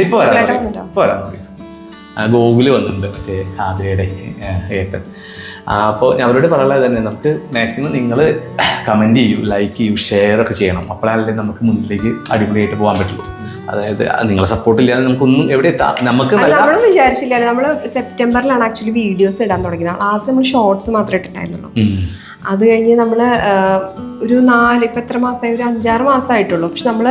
ഇപ്പോൾ വരാൻ പറയും. ഗൂഗിള് വന്നിട്ടുണ്ട് മറ്റേ ആതിരയുടെ ഏട്ടൻ. അപ്പോൾ അവരോട് പറയാനുള്ളത് തന്നെ, നമുക്ക് മാക്സിമം നിങ്ങൾ കമൻറ്റ് ചെയ്യൂ, ലൈക്ക് ചെയ്യൂ, ഷെയർ ഒക്കെ ചെയ്യണം. അപ്പോഴല്ലേ നമുക്ക് മുന്നിലേക്ക് അടിപൊളിയായിട്ട് പോകാൻ പറ്റുള്ളൂ. അതായത് നിങ്ങളെ സപ്പോർട്ട് ഇല്ലാതെ നമുക്കൊന്നും എവിടെ എത്താം. നമുക്ക് നമ്മൾ വിചാരിച്ചില്ല. നമ്മൾ സെപ്റ്റംബറിലാണ് ആക്ച്വലി വീഡിയോസ് ഇടാൻ തുടങ്ങിയത്. ആദ്യം നമ്മൾ ഷോർട്സ് മാത്രമേ ഇട്ടിട്ടുണ്ടായിരുന്നുള്ളൂ. അത് കഴിഞ്ഞ് നമ്മൾ ഒരു ഇപ്പം എത്ര മാസമായി, ഒരു 5-6 മാസമായിട്ടുള്ളൂ. പക്ഷെ നമ്മൾ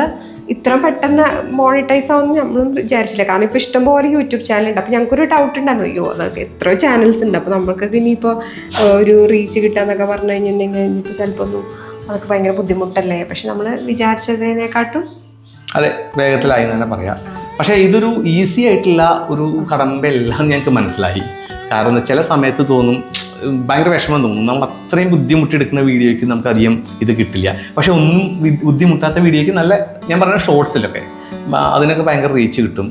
ഇത്ര പെട്ടെന്ന് മോണിറ്റൈസ് ആവുമെന്ന് നമ്മളും വിചാരിച്ചില്ല. കാരണം ഇപ്പോൾ ഇഷ്ടംപോലെ യൂട്യൂബ് ചാനലുണ്ട്. അപ്പോൾ ഞങ്ങൾക്കൊരു ഡൗട്ട് ഉണ്ടായിരുന്നു, അയ്യോ അതൊക്കെ എത്രയോ ചാനൽസ് ഉണ്ട്, അപ്പോൾ നമ്മൾക്കൊക്കെ ഇനിയിപ്പോൾ ഒരു റീച്ച് കിട്ടുക പറഞ്ഞു കഴിഞ്ഞിട്ടുണ്ടെങ്കിൽ ഇനിയിപ്പോൾ ചിലപ്പോൾ ഒന്നും അതൊക്കെ ഭയങ്കര ബുദ്ധിമുട്ടല്ലേ. പക്ഷെ നമ്മൾ വിചാരിച്ചതിനെക്കാട്ടും അതെ വേഗത്തിലായി എന്ന് തന്നെ പറയാം. പക്ഷേ ഇതൊരു ഈസി ആയിട്ടുള്ള ഒരു കടമ്പയല്ല ഞങ്ങൾക്ക് മനസ്സിലായി. കാരണം ചില സമയത്ത് തോന്നും, ഭയങ്കര വിഷമം തോന്നും, നമ്മൾ അത്രയും ബുദ്ധിമുട്ടെടുക്കുന്ന വീഡിയോയ്ക്ക് നമുക്കധികം ഇത് കിട്ടില്ല. പക്ഷെ ഒന്നും ബുദ്ധിമുട്ടാത്ത വീഡിയോയ്ക്ക് നല്ല, ഞാൻ പറഞ്ഞ ഷോർട്സിലൊക്കെ അതിനൊക്കെ ഭയങ്കര റീച്ച് കിട്ടും.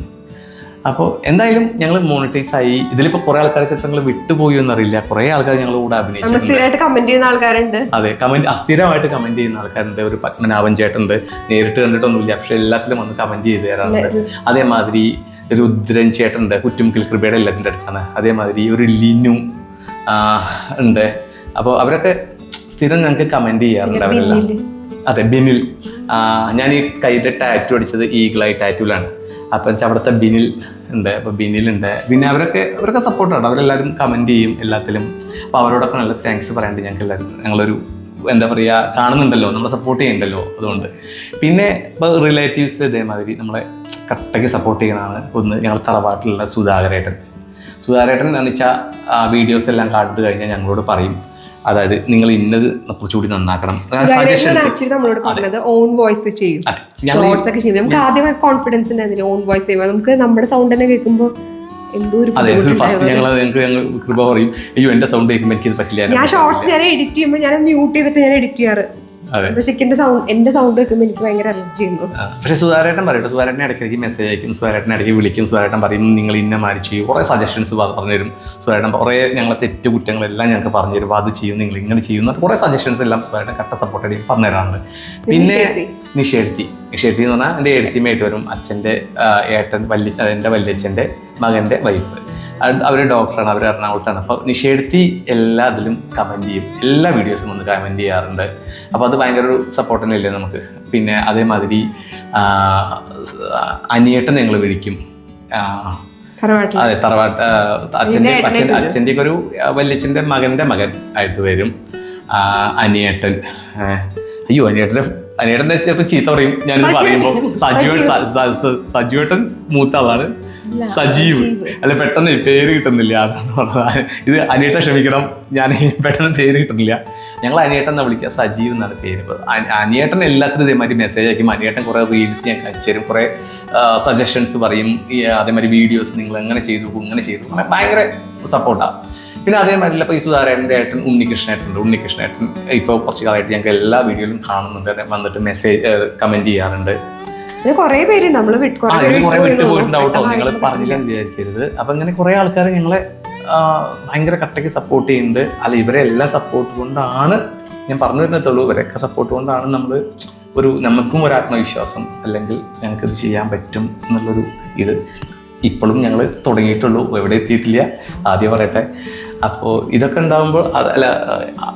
അപ്പോൾ എന്തായാലും ഞങ്ങൾ മോണിറ്റൈസ് ആയി. ഇതിലിപ്പോൾ കുറേ ആൾക്കാർ ചിത്രങ്ങൾ വിട്ടുപോയി എന്നറിയില്ല. കുറേ ആൾക്കാർ ഞങ്ങളുടെ കൂടെ അഭിനയിച്ചു. സ്ഥിരമായിട്ട് കമന്റ് ചെയ്യുന്ന ആൾക്കാരുണ്ട്. അതെ, അസ്ഥിരമായിട്ട് കമന്റ് ചെയ്യുന്ന ആൾക്കാരുണ്ട്. ഒരു പത്മനാഭൻ ചേട്ടനുണ്ട്, നേരിട്ട് കണ്ടിട്ടൊന്നുമില്ല, പക്ഷെ എല്ലാത്തിലും വന്ന് കമന്റ് ചെയ്ത് തരാറുണ്ട്. അതേമാതിരി രുദ്രൻ ചേട്ടനുണ്ട്, കുറ്റുമുക്കിൽ കൃപയുടെ എല്ലാത്തിൻ്റെ അടുത്താണ്. അതേമാതിരി ഒരു ലിനു ഉണ്ട്. അപ്പോൾ അവരൊക്കെ സ്ഥിരം ഞങ്ങൾക്ക് കമന്റ് ചെയ്യാറുണ്ട്. അവരെല്ലാം അതെ. ബിനിൽ, ഞാൻ ഈ കയ്യിലെ ടാറ്റു അടിച്ചത് ഈഗിളായി ടാറ്റൂലാണ്. അപ്പം അവിടുത്തെ ബിനിൽ ഉണ്ട്. അപ്പോൾ ബിനിലുണ്ട്. പിന്നെ അവരൊക്കെ സപ്പോർട്ടാണ്. അവരെല്ലാവരും കമൻറ്റ് ചെയ്യും എല്ലാത്തിലും. അപ്പോൾ അവരോടൊക്കെ നല്ല താങ്ക്സ് പറയാണ്ട് ഞങ്ങൾക്ക് എല്ലാവരും, ഞങ്ങളൊരു എന്താ പറയുക, കാണുന്നുണ്ടല്ലോ, നമ്മളെ സപ്പോർട്ട് ചെയ്യുന്നുണ്ടല്ലോ. അതുകൊണ്ട് പിന്നെ ഇപ്പോൾ റിലേറ്റീവ്സിൽ ഇതേമാതിരി നമ്മളെ കറക്റ്റാക്കി സപ്പോർട്ട് ചെയ്യണതാണ്. ഒന്ന് ഞങ്ങൾ തറവാട്ടിലുള്ള സുധാകരേട്ടൻ എന്ന് വെച്ചാൽ വീഡിയോസ് എല്ലാം കണ്ടു കഴിഞ്ഞാൽ ഞങ്ങളോട് പറയും, അതായത് നിങ്ങൾ ഇന്നത് കുറച്ചുകൂടി നന്നാക്കണം. നമ്മളോട് പറഞ്ഞത് ഓൺ വോയിസ് ചെയ്യും, ഷോർട്സ് ഒക്കെ ചെയ്യും. നമുക്ക് ആദ്യമായി കോൺഫിഡൻസ് ഉണ്ടായിരുന്നില്ല ഓൺ വോയിസ് ചെയ്യുമ്പോൾ. നമുക്ക് നമ്മുടെ സൗണ്ട് തന്നെ കേൾക്കുമ്പോൾ എന്തോ ഒരു ഫസ്റ്റ് ഞങ്ങൾ കൃപ പറയും, അയ്യോ എൻ്റെ സൗണ്ട് കേൾക്കുമ്പോൾ എനിക്കിത് പറ്റില്ല. ഞാൻ ഷോർട്സ് ഞാൻ എഡിറ്റ് ചെയ്യുമ്പോൾ ഞാൻ മ്യൂട്ട് ചെയ്തിട്ട് ഞാൻ എഡിറ്റ് ചെയ്യാറ്. എന്റെ സൗണ്ട് കേൾക്കുമ്പോൾ എനിക്ക് ഭയങ്കര അലർജി ചെയ്യുന്നു. പക്ഷേ സുധാരേട്ടൻ പറയട്ടെ, സുധാരേട്ടനെ ഇടയ്ക്കിടയ്ക്ക് മെസ്സേജ് അയക്കും, സുധാരേട്ടനെ ഇടയ്ക്ക് വിളിക്കും. സുധാരേട്ടൻ പറയും നിങ്ങൾ ഇന്ന മാറി ചെയ്യും, കുറേ സജഷൻസ് പറഞ്ഞുതരും. സുധാരേട്ടൻ കുറേ ഞങ്ങളെ തെറ്റ് കുറ്റങ്ങളെല്ലാം ഞങ്ങൾക്ക് പറഞ്ഞുതരും. അത് ചെയ്യും, നിങ്ങൾ ഇങ്ങനെ ചെയ്യുന്ന കുറേ സജഷൻസ് എല്ലാം സുധാരേട്ടൻ കട്ട സപ്പോർട്ടായിട്ട് പറഞ്ഞു തരാറുണ്ട്. പിന്നെ നിഷേഴ്ത്തി എന്ന് പറഞ്ഞാൽ എൻ്റെ എഴുത്തിയുമായിട്ട് വരും. അച്ഛൻ്റെ ഏട്ടൻ എൻ്റെ വല്യച്ഛൻ്റെ മകൻ്റെ വൈഫ്, അവർ ഡോക്ടറാണ്, അവർ എറണാകുളത്താണ്. അപ്പോൾ നിഷേഴ്ത്തി എല്ലാ ഇതിലും കമൻറ്റ് ചെയ്യും, എല്ലാ വീഡിയോസും വന്ന് കമൻറ്റ് ചെയ്യാറുണ്ട്. അപ്പോൾ അത് ഭയങ്കര ഒരു സപ്പോർട്ട് തന്നെയല്ലേ നമുക്ക്. പിന്നെ അതേമാതിരി അനിയേട്ടൻ ഞങ്ങൾ വിളിക്കും. അതെ, തറവാട്ട് അച്ഛൻ്റെ ഒരു വല്യച്ഛൻ്റെ മകൻ്റെ മകൻ ആയിട്ട് വരും അനിയേട്ടൻ. അയ്യോ അനിയേട്ടൻ്റെ ചിലപ്പോൾ ചീത്ത പറയും ഞാനിത് പറയുമ്പോൾ. സജുവേട്ടൻ മൂത്ത ആളാണ്, സജീവ്. അല്ല പെട്ടെന്ന് പേര് കിട്ടുന്നില്ല, അതാണ് പറഞ്ഞത്. ഇത് അനിയേട്ടൻ ക്ഷമിക്കണം, ഞാൻ പെട്ടെന്ന് പേര് കിട്ടുന്നില്ല. ഞങ്ങൾ അനിയേട്ടൻ എന്നാണ് വിളിക്കുക, സജീവ് എന്നാണ് പേര്. അനിയേട്ടൻ എല്ലാത്തിനും ഇതേമാതിരി മെസ്സേജ് അയക്കും. അനിയേട്ടൻ കുറേ റീൽസ് ഞാൻ അയച്ചു തരും, കുറേ സജഷൻസ് പറയും. അതേമാതിരി വീഡിയോസ് നിങ്ങൾ എങ്ങനെ ചെയ്തു ഇങ്ങനെ ചെയ്തു, അങ്ങനെ ഭയങ്കര സപ്പോർട്ടാണ്. പിന്നെ അതേമാതിരി ഇപ്പോൾ ഈ സുധാരേട്ടൻ്റെ ഏട്ടൻ ഉണ്ണികൃഷ്ണേട്ടൻ ഇപ്പോൾ കുറച്ച് കാലമായിട്ട് ഞങ്ങൾക്ക് എല്ലാ വീഡിയോയിലും കാണുന്നുണ്ട്, വന്നിട്ട് മെസ്സേജ് കമൻറ്റ് ചെയ്യാറുണ്ട്. കുറേ പേരുണ്ട്, നമ്മൾ കുറേ വിട്ടുപോയിട്ടുണ്ടാവട്ടോ, നിങ്ങൾ പറഞ്ഞില്ലെന്ന് വിചാരിക്കരുത്. അപ്പം ഇങ്ങനെ കുറേ ആൾക്കാർ ഞങ്ങളെ ഭയങ്കര കട്ടയ്ക്ക് സപ്പോർട്ട് ചെയ്യുന്നുണ്ട്. അല്ല, ഇവരെ എല്ലാ സപ്പോർട്ട് കൊണ്ടാണ്, ഞാൻ പറഞ്ഞു തരുന്നതുള്ളൂ, ഇവരൊക്കെ സപ്പോർട്ട് കൊണ്ടാണ് നമുക്കും ഒരു ആത്മവിശ്വാസം, അല്ലെങ്കിൽ ഞങ്ങൾക്കിത് ചെയ്യാൻ പറ്റും എന്നുള്ളൊരു ഇത്. ഇപ്പോഴും ഞങ്ങൾ തുടങ്ങിയിട്ടുള്ളൂ, എവിടെ എത്തിയിട്ടില്ല, ആദ്യം പറയട്ടെ. അപ്പോൾ ഇതൊക്കെ ഉണ്ടാകുമ്പോൾ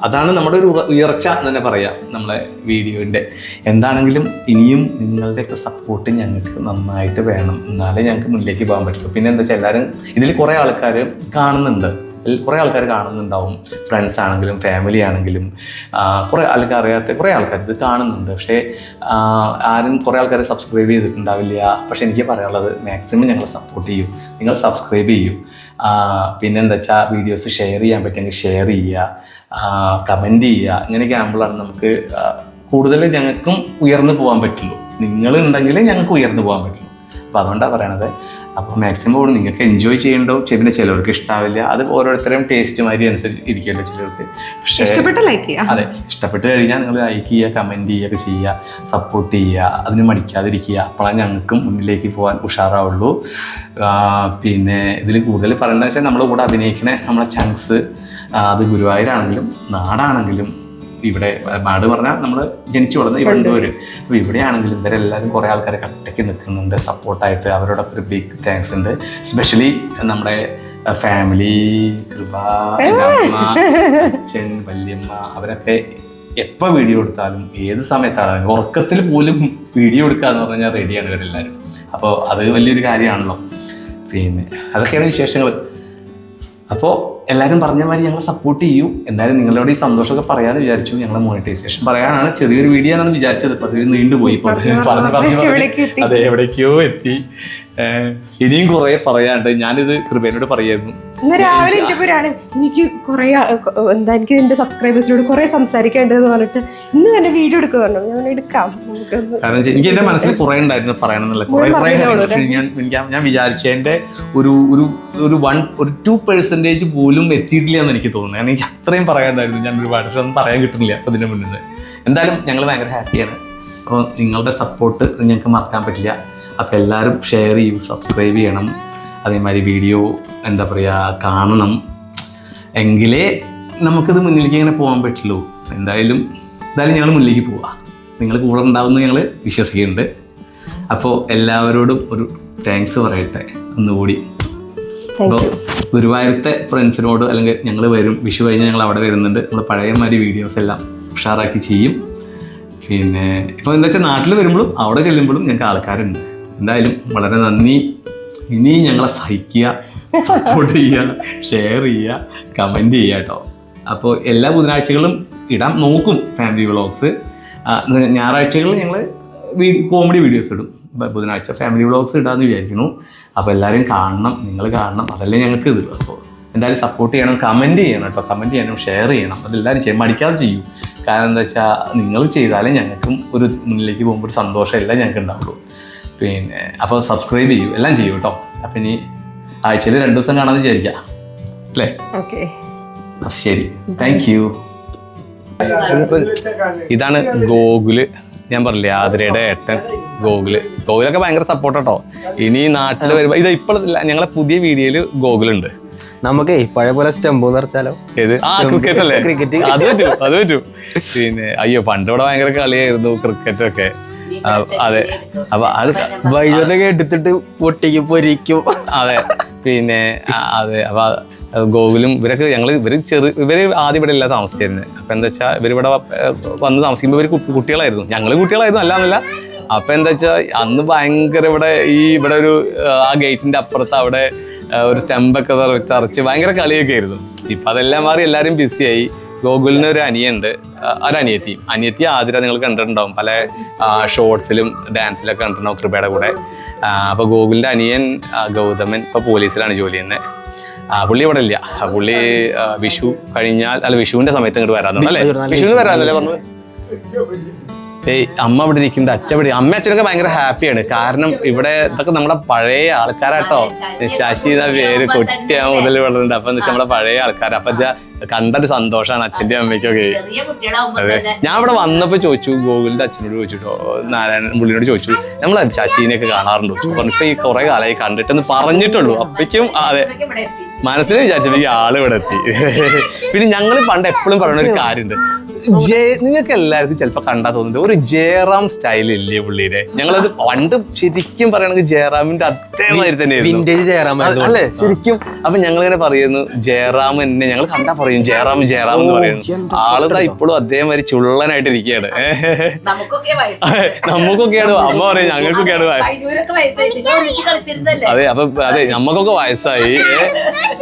അതാണ് നമ്മുടെ ഒരു ഉയർച്ച എന്ന് തന്നെ പറയാം നമ്മളെ വീഡിയോൻ്റെ. എന്താണെങ്കിലും ഇനിയും നിങ്ങളുടെയൊക്കെ സപ്പോർട്ട് ഞങ്ങൾക്ക് നന്നായിട്ട് വേണം, എന്നാലേ ഞങ്ങൾക്ക് മുന്നിലേക്ക് പോകാൻ പറ്റുള്ളൂ. പിന്നെ എന്താ വെച്ചാൽ എല്ലാവരും ഇതിൽ കുറേ ആൾക്കാർ കാണുന്നുണ്ടാവും, ഫ്രണ്ട്സ് ആണെങ്കിലും ഫാമിലി ആണെങ്കിലും അല്ലെങ്കിൽ അറിയാത്ത കുറേ ആൾക്കാർ ഇത് കാണുന്നുണ്ട്. പക്ഷേ കുറേ ആൾക്കാർ സബ്സ്ക്രൈബ് ചെയ്തിട്ടുണ്ടാവില്ല. പക്ഷേ എനിക്ക് പറയാനുള്ളത്, മാക്സിമം ഞങ്ങളെ സപ്പോർട്ട് ചെയ്യൂ, നിങ്ങൾ സബ്സ്ക്രൈബ് ചെയ്യൂ. പിന്നെ എന്താ വെച്ചാൽ വീഡിയോസ് ഷെയർ ചെയ്യാൻ പറ്റുമെങ്കിൽ ഷെയർ ചെയ്യുക, കമൻറ്റ് ചെയ്യുക. ഇങ്ങനെയൊക്കെ ആകുമ്പോഴാണ് നമുക്ക് കൂടുതൽ ഞങ്ങൾക്കും ഉയർന്നു പോകാൻ പറ്റുള്ളൂ. നിങ്ങളുണ്ടെങ്കിൽ ഞങ്ങൾക്ക് ഉയർന്നു പോകാൻ പറ്റുള്ളൂ. അപ്പോൾ അതുകൊണ്ടാണ് പറയണത്. അപ്പോൾ മാക്സിമം നിങ്ങൾക്ക് എൻജോയ് ചെയ്യണ്ടോ, പിന്നെ ചിലവർക്ക് ഇഷ്ടാവില്ല, അത് ഓരോരുത്തരും ടേസ്റ്റ് മാതിരി അനുസരിച്ച് ഇരിക്കുമല്ലോ ചിലർക്ക്. പക്ഷേ അതെ, ഇഷ്ടപ്പെട്ട് കഴിഞ്ഞാൽ നിങ്ങൾ ലൈക്ക് ചെയ്യുക, കമൻറ്റ് ചെയ്യുകയൊക്കെ ചെയ്യുക, സപ്പോർട്ട് ചെയ്യുക, അതിന് മടിക്കാതിരിക്കുക. അപ്പോഴാണ് ഞങ്ങൾക്കും മുന്നിലേക്ക് പോകാൻ ഉഷാറാവുള്ളൂ. പിന്നെ ഇതിൽ കൂടുതൽ പറയേണ്ടതെന്ന് വെച്ചാൽ നമ്മുടെ കൂടെ അഭിനയിക്കണ നമ്മളെ ചങ്സ്, അത് ഗുരുവായൂരാണെങ്കിലും നാടാണെങ്കിലും, ഇവിടെ നാട് പറഞ്ഞാൽ നമ്മൾ ജനിച്ചു വളർന്ന ഈ വണ്ടൂർ. അപ്പോൾ ഇവിടെയാണെങ്കിലും ഇവരെല്ലാവരും കുറേ ആൾക്കാരെ കട്ടയ്ക്ക് നിൽക്കുന്നുണ്ട് സപ്പോർട്ടായിട്ട്. അവരോടൊക്കെ ഒരു ബിഗ് താങ്ക്സ് ഉണ്ട്. സ്പെഷ്യലി നമ്മുടെ ഫാമിലി, കൃപ, എൻ്റെ അമ്മ, അച്ഛൻ, വല്യമ്മ, അവരൊക്കെ എപ്പോൾ വീഡിയോ എടുത്താലും ഏത് സമയത്താണ് ഉറക്കത്തിൽ പോലും വീഡിയോ എടുക്കുക എന്ന് പറഞ്ഞാൽ റെഡിയാണ് ഇവരെല്ലാവരും. അപ്പോൾ അത് വലിയൊരു കാര്യമാണല്ലോ. പിന്നെ അതൊക്കെയാണ് വിശേഷങ്ങൾ. അപ്പോൾ എല്ലാവരും പറഞ്ഞ മാതിരി ഞങ്ങൾ സപ്പോർട്ട് ചെയ്യൂ. എന്തായാലും നിങ്ങളോട് ഈ സന്തോഷമൊക്കെ പറയാമെന്ന് വിചാരിച്ചു. ഞങ്ങൾ മോണിറ്റൈസേഷൻ പറയാനാണ് ചെറിയൊരു വീഡിയോ ആണെന്ന് വിചാരിച്ചത്. അപ്പോൾ അത് നീണ്ടുപോയി. ഇപ്പോൾ അതെ എവിടേക്കോ എത്തി. ഇനിയും കുറേ പറയാണ്ട്. ഞാനിത് കൃപേനോട് പറയായിരുന്നു. ഇന്ന് രാവിലെ എൻ്റെ ഒരാള് എനിക്ക് കുറെ എനിക്ക് എന്റെ സബ്സ്ക്രൈബേഴ്സിനോട് കുറെ സംസാരിക്കേണ്ടതെന്ന് പറഞ്ഞിട്ട് ഇന്ന് തന്നെ വീഡിയോ എടുക്കുക പറഞ്ഞു. ഞാൻ എടുക്കാം നമുക്കൊന്ന്. കാരണം എനിക്ക് എന്റെ മനസ്സിൽ കുറെ ഉണ്ടായിരുന്നു പറയണം എന്നുള്ള കുറെ. ഞാൻ വിചാരിച്ചതിന്റെ ഒരു 2% പോലും എത്തിയിട്ടില്ല എന്ന് എനിക്ക് തോന്നുന്നു. കാരണം എനിക്ക് അത്രയും പറയാണ്ടായിരുന്നു. ഞാൻ ഒരുപാട് പക്ഷെ ഒന്നും പറയാൻ കിട്ടുന്നില്ല അപ്പോൾ ഇതിന്റെ മുന്നിൽ. എന്തായാലും ഞങ്ങൾ ഭയങ്കര ഹാപ്പിയാണ്. അപ്പോൾ നിങ്ങളുടെ സപ്പോർട്ട് ഞങ്ങൾക്ക് മറക്കാൻ പറ്റില്ല. അപ്പോൾ എല്ലാവരും ഷെയർ ചെയ്യൂ, സബ്സ്ക്രൈബ് ചെയ്യണം. അതേമാതിരി വീഡിയോ എന്താ പറയുക കാണണം. എങ്കിലേ നമുക്കിത് മുന്നിലേക്ക് ഇങ്ങനെ പോകാൻ പറ്റുള്ളൂ. എന്തായാലും ഞങ്ങൾ മുന്നിലേക്ക് പോവാം. നിങ്ങൾ കൂടെ ഉണ്ടാവുമെന്ന് ഞങ്ങൾ വിശ്വസിക്കുന്നുണ്ട്. അപ്പോൾ എല്ലാവരോടും ഒരു താങ്ക്സ് പറയട്ടെ ഒന്നുകൂടി. അപ്പോൾ ഗുരുവായൂരത്തെ ഫ്രണ്ട്സിനോട് അല്ലെങ്കിൽ ഞങ്ങൾ വരും, വിഷു കഴിഞ്ഞ് ഞങ്ങൾ അവിടെ വരുന്നുണ്ട്. നമ്മൾ പഴയമാതിരി വീഡിയോസ് എല്ലാം ഉഷാറാക്കി ചെയ്യും. പിന്നെ ഇപ്പോൾ എന്താ വെച്ചാൽ നാട്ടിൽ വരുമ്പോഴും അവിടെ ചെല്ലുമ്പോഴും ഞങ്ങൾക്ക് ആൾക്കാരുണ്ട്. എന്തായാലും വളരെ നന്ദി. ഇനിയും ഞങ്ങളെ സഹിക്കുക, സപ്പോർട്ട് ചെയ്യുക, ഷെയർ ചെയ്യുക, കമൻറ്റ് ചെയ്യുക കേട്ടോ. അപ്പോൾ എല്ലാ ബുധനാഴ്ചകളും ഇടാൻ നോക്കും ഫാമിലി വ്ളോഗ്സ്. ഞായറാഴ്ചകളിൽ ഞങ്ങൾ കോമഡി വീഡിയോസ് ഇടും. ബുധനാഴ്ച ഫാമിലി വ്ളോഗ്സ് ഇടാമെന്ന് വിചാരിക്കുന്നു. അപ്പോൾ എല്ലാവരും കാണണം, നിങ്ങൾ കാണണം. അതല്ലേ ഞങ്ങൾക്ക് ഇത്. അപ്പോൾ എന്തായാലും സപ്പോർട്ട് ചെയ്യണം, കമൻറ്റ് ചെയ്യണം കേട്ടോ. കമൻറ്റ് ചെയ്യണം, ഷെയർ ചെയ്യണം. അതെല്ലാവരും ചെയ്യും, മടിക്കാതെ ചെയ്യൂ. കാരണം എന്താ വെച്ചാൽ നിങ്ങൾ ചെയ്താലേ ഞങ്ങൾക്കും ഒരു മുന്നിലേക്ക് പോകുമ്പോൾ ഒരു സന്തോഷം എല്ലാം ഞങ്ങൾക്ക് ഉണ്ടാവുള്ളൂ. പിന്നെ അപ്പോൾ സബ്സ്ക്രൈബ് ചെയ്യൂ, എല്ലാം ചെയ്യൂ കേട്ടോ. അപ്പം ഇനി ആഴ്ചയിൽ 2 ദിവസം കാണാമെന്ന് വിചാരിക്കാം അല്ലേ? ഓക്കെ, അപ്പം ശരി, താങ്ക് യു. ഇതാണ് ഗോകുല്. ഞാൻ പറഞ്ഞില്ലേ ആതിരയുടെ ഏട്ടൻ ഗോകുലൊക്കെ ഭയങ്കര സപ്പോർട്ട് കേട്ടോ. ഇനി നാട്ടിൽ വരുമ്പോൾ ഇത് ഇപ്പോഴല്ല, ഞങ്ങളെ പുതിയ വീഡിയോയിൽ ഗോകുലുണ്ട്. നമുക്കേ പഴയ പോലെ സ്റ്റംപ് നിറച്ചാലോ? ഏത്? ക്രിക്കറ്റ് അല്ലേ? ക്രിക്കറ്റ് അത് പറ്റും. പിന്നെ അയ്യോ പണ്ട് ഇവിടെ ഭയങ്കര കളിയായിരുന്നു ക്രിക്കറ്റൊക്കെ. അതെ, അപ്പൊ അത് വൈദ്യുതിയൊക്കെ എടുത്തിട്ട് പൊട്ടിക്കും, പൊരിക്കും. അതെ, പിന്നെ അതെ. അപ്പൊ ഗോകുലും ഇവരൊക്കെ ഇവര് ആദ്യം ഇവിടെ ഇല്ല താമസിച്ചിരുന്നത്. അപ്പൊ എന്താ വെച്ചാൽ ഇവരിവിടെ വന്ന് താമസിക്കുമ്പോൾ ഇവര് കുട്ടികളായിരുന്നു, ഞങ്ങള് കുട്ടികളായിരുന്നു, അല്ലാന്നല്ല. അപ്പൊ എന്താ വെച്ചാൽ അന്ന് ഭയങ്കര ഇവിടെ ഒരു ആ ഗേറ്റിന്റെ അപ്പുറത്ത് അവിടെ ഒരു സ്റ്റമ്പൊക്കെ തറച്ച് ഭയങ്കര കളിയൊക്കെ ആയിരുന്നു. ഇപ്പൊ അതെല്ലാം മാറി എല്ലാവരും ബിസിയായി. ഗോകുലിന് ഒരു അനിയുണ്ട്, അനിയത്തി ആതിര നിങ്ങൾ കണ്ടിട്ടുണ്ടാവും, പല ഷോർട്സിലും ഡാൻസിലൊക്കെ കണ്ടിട്ടുണ്ടാവും കൃപയുടെ കൂടെ. അപ്പോൾ ഗോകുലിൻ്റെ അനിയൻ ഗൗതമൻ ഇപ്പോൾ പോലീസിലാണ് ജോലി ചെയ്യുന്നത്. പുള്ളി ഇവിടെ ഇല്ല. പുള്ളി വിഷു കഴിഞ്ഞാൽ വിഷുവിൻ്റെ സമയത്ത് ഇങ്ങോട്ട് വരാമെന്നുണ്ട് അല്ലേ? വിഷുവിന് വരാമെന്നല്ലേ പറഞ്ഞത്? അമ്മ ഇവിടെ ഇരിക്കുന്നുണ്ട്, അമ്മ അച്ഛനൊക്കെ ഭയങ്കര ഹാപ്പിയാണ്. കാരണം ഇവിടെ ഇതൊക്കെ നമ്മുടെ പഴയ ആൾക്കാരാട്ടോ. ശശി എന്ന പേര് കൊട്ടിയ മുതൽ ഇവിടെ ഉണ്ട്. അപ്പൊ എന്താ വെച്ചാൽ നമ്മുടെ പഴയ ആൾക്കാർ. അപ്പൊ കണ്ടൊരു സന്തോഷമാണ് അച്ഛൻ്റെ അമ്മയ്ക്കൊക്കെ. അതെ, ഞാൻ ഇവിടെ വന്നപ്പോ ചോദിച്ചു, ഗോകുലിന്റെ അച്ഛനോട് ചോദിച്ചിട്ടോ, നാരായണൻ പുള്ളിനോട് ചോദിച്ചു, നമ്മൾ ശശിനെയൊക്കെ കാണാറുണ്ടോ? ഇപ്പൊ ഈ കുറെ കാലമായി കണ്ടിട്ടെന്ന് പറഞ്ഞിട്ടുള്ളൂ. അപ്പയ്ക്കും അതെ മനസ്സിൽ വിചാരിച്ചപ്പോ ഈ ആള് ഇവിടെ എത്തി. പിന്നെ ഞങ്ങൾ പണ്ട് എപ്പോഴും പറയുന്ന ഒരു കാര്യമുണ്ട്, നിങ്ങൾക്ക് എല്ലാവർക്കും ചിലപ്പോൾ കണ്ടാൽ തോന്നുന്നത് ഒരു ജയറാം സ്റ്റൈൽ ഇല്ലേ പുള്ളിയുടെ. ഞങ്ങളത് പണ്ട് ശരിക്കും പറയണെങ്കിൽ ജയറാമിന്റെ അതേമാതിരി തന്നെ അല്ലേ ശരിക്കും. അപ്പൊ ഞങ്ങളിങ്ങനെ പറയുന്നു ജയറാം തന്നെ, ഞങ്ങൾ കണ്ടാ പറയും ജയറാം എന്ന് പറയുന്നു. ആളിതാ ഇപ്പോഴും അതേമാതിരി ചുള്ളനായിട്ട് ഇരിക്കുകയാണ്. നമുക്കൊക്കെയാണ്, അമ്മ പറയും ഞങ്ങൾക്കൊക്കെയാണ്. അതെ, അപ്പൊ അതെ നമുക്കൊക്കെ വയസ്സായി.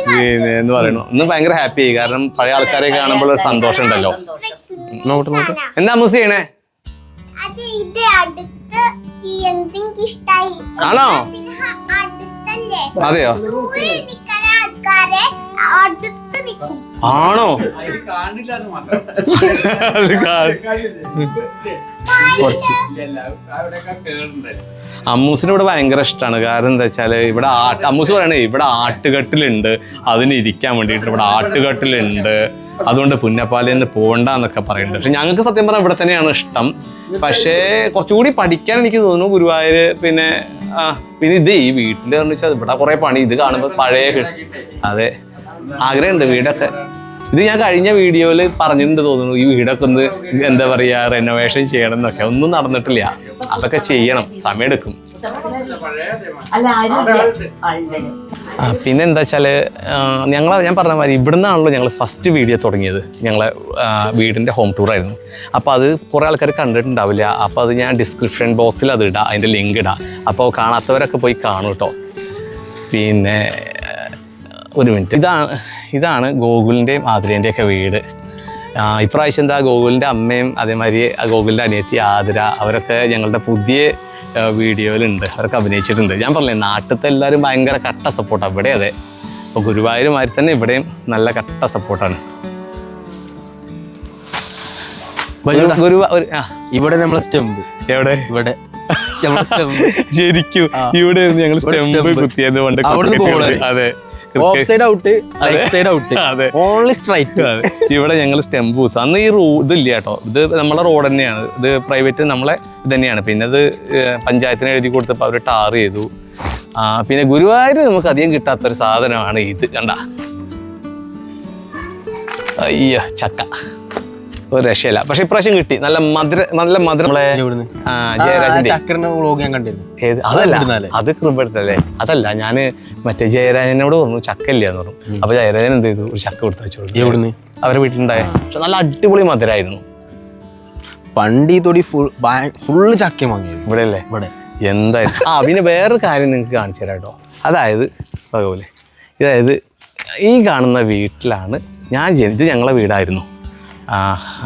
പിന്നെ എന്ന് പറയണു ഇന്ന് ഭയങ്കര ഹാപ്പി ആയി. കാരണം പഴയ ആൾക്കാരെ കാണുമ്പോൾ ഒരു സന്തോഷം ഉണ്ടല്ലോ. എന്താ അമ്മൂസ് ചെയ്യണേ? ആണോ? അതെയോ? ആണോ? അമ്മൂസിന് ഇവിടെ ഭയങ്കര ഇഷ്ടമാണ്. കാരണം എന്താ വെച്ചാല് ഇവിടെ അമ്മൂസ് പറയണേ ഇവിടെ ആട്ടുകട്ടിലുണ്ട്, അതിന് ഇരിക്കാൻ വേണ്ടിയിട്ട് ഇവിടെ ആട്ടുകട്ടിലുണ്ട്, അതുകൊണ്ട് പുന്നപ്പാലയിൽ പോകണ്ടെന്നൊക്കെ പറയുന്നുണ്ട്. പക്ഷെ ഞങ്ങൾക്ക് സത്യം പറഞ്ഞാൽ ഇവിടെ തന്നെയാണ് ഇഷ്ടം. പക്ഷേ കുറച്ചുകൂടി പഠിക്കാൻ എനിക്ക് തോന്നുന്നു ഗുരുവായൂര്. പിന്നെ ഇത് ഈ വീട്ടിൽ വെച്ചാൽ ഇവിടെ കുറെ പണി, ഇത് കാണുമ്പോൾ പഴയ അതെ ആഗ്രഹമുണ്ട് വീടൊക്കെ. ഇത് ഞാൻ കഴിഞ്ഞ വീഡിയോയിൽ പറഞ്ഞിട്ടുണ്ട് തോന്നുന്നു, ഈ വീടൊക്കെ ഒന്ന് എന്താ പറയുക റെനോവേഷൻ ചെയ്യണം എന്നൊക്കെ. ഒന്നും നടന്നിട്ടില്ല, അതൊക്കെ ചെയ്യണം, സമയമെടുക്കും. പിന്നെ എന്താ വെച്ചാൽ ഞാൻ പറഞ്ഞ മാതിരി ഇവിടുന്നാണല്ലോ ഞങ്ങൾ ഫസ്റ്റ് വീഡിയോ തുടങ്ങിയത്. ഞങ്ങളെ വീടിൻ്റെ ഹോം ടൂറായിരുന്നു. അപ്പോൾ അത് കുറേ ആൾക്കാർ കണ്ടിട്ടുണ്ടാവില്ല. അപ്പോൾ അത് ഞാൻ ഡിസ്ക്രിപ്ഷൻ ബോക്സിൽ അത് ഇടാം, അതിൻ്റെ ലിങ്ക് ഇടാം. അപ്പോൾ കാണാത്തവരൊക്കെ പോയി കാണും കേട്ടോ. പിന്നെ ഒരു മിനിറ്റ്, ഇതാണ് ഗോകുലിൻ്റെയും ആതിരേൻ്റെയൊക്കെ വീട്. ഇപ്രാവശ്യം എന്താ ഗോകുലിൻ്റെ അമ്മയും അതേമാതിരി ഗോകുലിൻ്റെ അനിയത്തി ആതിര അവരൊക്കെ ഞങ്ങളുടെ പുതിയ വീഡിയോയിലുണ്ട്, അവരൊക്കെ അഭിനയിച്ചിട്ടുണ്ട്. ഞാൻ പറഞ്ഞില്ലേ നാട്ടിലത്തെ എല്ലാവരും ഭയങ്കര കട്ട സപ്പോർട്ടാണ്. ഇവിടെ അതെ. അപ്പോൾ ഗുരുവായൂരുമാരി തന്നെ ഇവിടെയും നല്ല കട്ട സപ്പോർട്ടാണ്. ഇവിടെ നമ്മളെ സ്റ്റെമ്പ് എവിടെ? ഇവിടെ ശരിക്കും ഇവിടെ ഞങ്ങൾ സ്റ്റെമ്പ് കുത്തിയത് കൊണ്ട്. അതെ, ഇവിടെ ഞങ്ങൾ സ്റ്റെമ്പ് കുത്തും. അന്ന് ഈ ഇതില്ല കേട്ടോ, ഇത് നമ്മളെ റോഡ് തന്നെയാണ്, ഇത് പ്രൈവറ്റ് നമ്മളെ ഇത് തന്നെയാണ്. പിന്നെ ഇത് പഞ്ചായത്തിന് എഴുതി കൊടുത്തപ്പോൾ അവർ ടാർ ചെയ്തു. പിന്നെ ഗുരുവായൂർ നമുക്ക് അധികം കിട്ടാത്തൊരു സാധനമാണ് ഇത്. കണ്ട, അയ്യോ ചക്ക ഒരു രക്ഷയില്ല. പക്ഷെ ഇപ്രാവശ്യം കിട്ടി, നല്ല മധുരം. ഏത്? അതല്ല, അത് കൃപടുത്തല്ലേ. അതല്ല, ഞാൻ മറ്റേ ജയരാജനോട് പറഞ്ഞു ചക്ക ഇല്ലാന്ന് പറഞ്ഞു. അപ്പൊ ജയരാജൻ എന്ത് ചെയ്തു, ഒരു ചക്ക കൊടുത്തു വെച്ചോളൂ. അവരെ വീട്ടിലുണ്ടായ നല്ല അടിപൊളി മധുരമായിരുന്നു. പണ്ടി തൊടി ഫുള്ള് ചക്ക വാങ്ങി ഇവിടെ അല്ലേ? ഇവിടെ എന്തായാലും. പിന്നെ വേറൊരു കാര്യം നിങ്ങൾക്ക് കാണിച്ചു തരാം കേട്ടോ. അതായത് അതുപോലെ അതായത് ഈ കാണുന്ന വീട്ടിലാണ് ഞാൻ ജനിച്ചത്. ഞങ്ങളെ വീടായിരുന്നു.